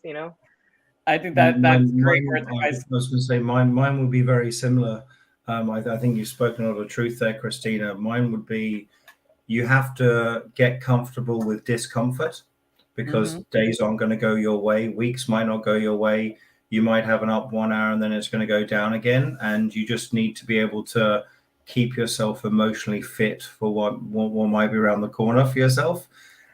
I think that's great words of I advice. was going to say mine would be very similar. I think you've spoken a lot of truth there, Christina. Mine would be, you have to get comfortable with discomfort, because days aren't going to go your way. Weeks might not go your way. You might have an up 1 hour and then it's going to go down again. And you just need to be able to keep yourself emotionally fit for what might be around the corner for yourself.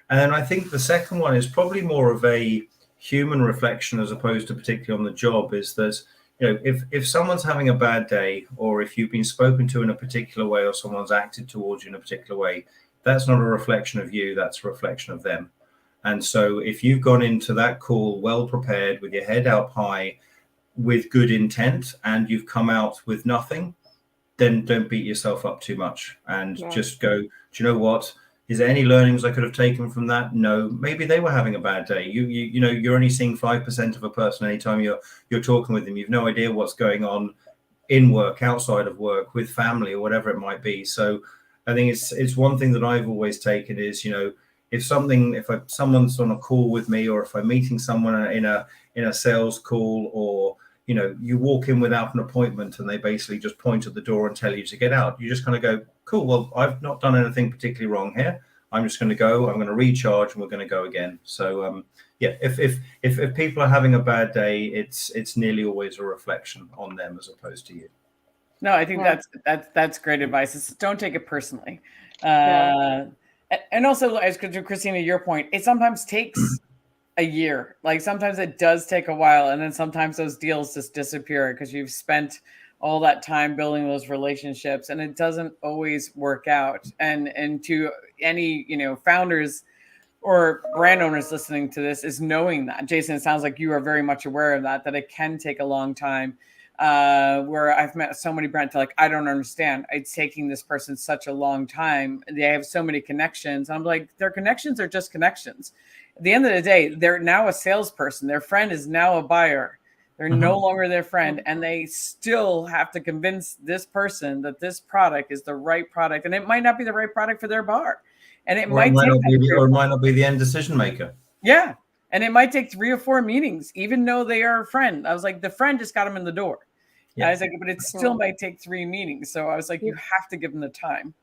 And then I think the second one is probably more of a human reflection, as opposed to particularly on the job, is that, if someone's having a bad day, or if you've been spoken to in a particular way, or someone's acted towards you in a particular way, that's not a reflection of you, that's a reflection of them. And so if you've gone into that call well prepared, with your head up high, with good intent, and you've come out with nothing, then don't beat yourself up too much, and just go, do you know what? Is there any learnings I could have taken from that? No. Maybe they were having a bad day. You're only seeing 5% of a person anytime you're talking with them. You've no idea what's going on in work, outside of work, with family, or whatever it might be. So I think it's one thing that I've always taken is, if someone's on a call with me, or if I'm meeting someone in a sales call, or you walk in without an appointment and they basically just point at the door and tell you to get out, you just kind of go, cool, well, I've not done anything particularly wrong here. I'm just going to go, I'm going to recharge, and we're going to go again. So if people are having a bad day, it's nearly always a reflection on them as opposed to you. No, I think that's great advice. Don't take it personally. And also, as to Christina, your point, it sometimes takes a year. Like sometimes it does take a while, and then sometimes those deals just disappear because you've spent all that time building those relationships, and it doesn't always work out. And to any founders or brand owners listening to this, is knowing that, Jason, it sounds like you are very much aware of that it can take a long time. Where I've met so many brands, like, I don't understand. It's taking this person such a long time. They have so many connections. I'm like, their connections are just connections. At the end of the day, they're now a salesperson. Their friend is now a buyer. They're no longer their friend, and they still have to convince this person that this product is the right product, and it might not be the right product for their bar, and it might not be the end decision maker. Yeah, and it might take 3 or 4 meetings, even though they are a friend. I was like, the friend just got them in the door. Yeah. I was like, but it still might take 3 meetings. So I was like, you have to give them the time.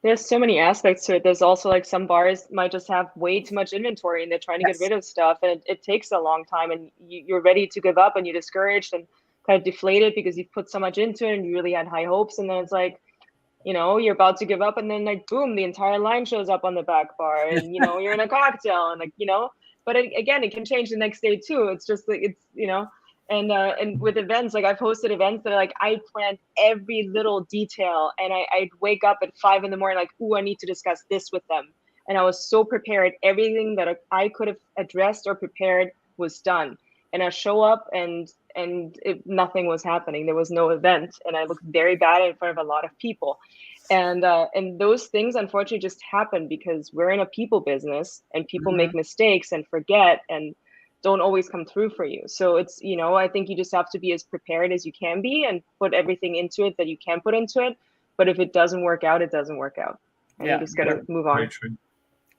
There's so many aspects to it. There's also like some bars might just have way too much inventory, and they're trying to get rid of stuff, and it takes a long time, and you're ready to give up, and you're discouraged and kind of deflated because you've put so much into it and you really had high hopes, and then it's like, you're about to give up, and then like boom, the entire line shows up on the back bar, and you're in a cocktail, and like but again, it can change the next day too. It's just like and with events, like I've hosted events that like I planned every little detail, and I'd wake up at 5 a.m. like, ooh, I need to discuss this with them. And I was so prepared. Everything that I could have addressed or prepared was done. And I show up and nothing was happening. There was no event, and I looked very bad in front of a lot of people. And those things unfortunately just happen because we're in a people business, and people make mistakes and forget and don't always come through for you. So it's, I think you just have to be as prepared as you can be and put everything into it that you can put into it. But if it doesn't work out, it doesn't work out. And you just got to move on.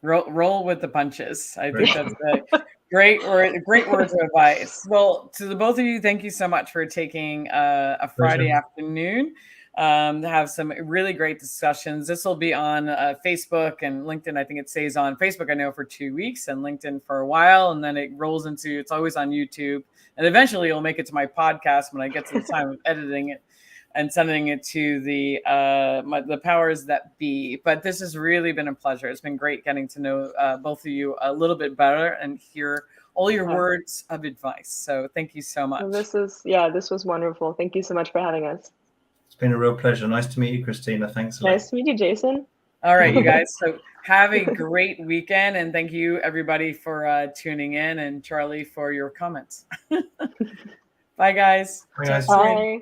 Roll with the punches. I think that's a great words of advice. Well, to the both of you, thank you so much for taking a Friday afternoon have some really great discussions. This will be on Facebook and LinkedIn. I think it stays on Facebook, I know, for 2 weeks, and LinkedIn for a while. And then it rolls into, it's always on YouTube. And eventually it'll make it to my podcast when I get to the time of editing it and sending it to the powers that be. But this has really been a pleasure. It's been great getting to know both of you a little bit better and hear all your words of advice. So thank you so much. Well, this was wonderful. Thank you so much for having us. It's been a real pleasure. Nice to meet you, Christina. Thanks a lot. Nice to meet you, Jason. All right, you guys. So have a great weekend. And thank you, everybody, for tuning in, and Charlie for your comments. Bye, guys. Bye, guys. Bye.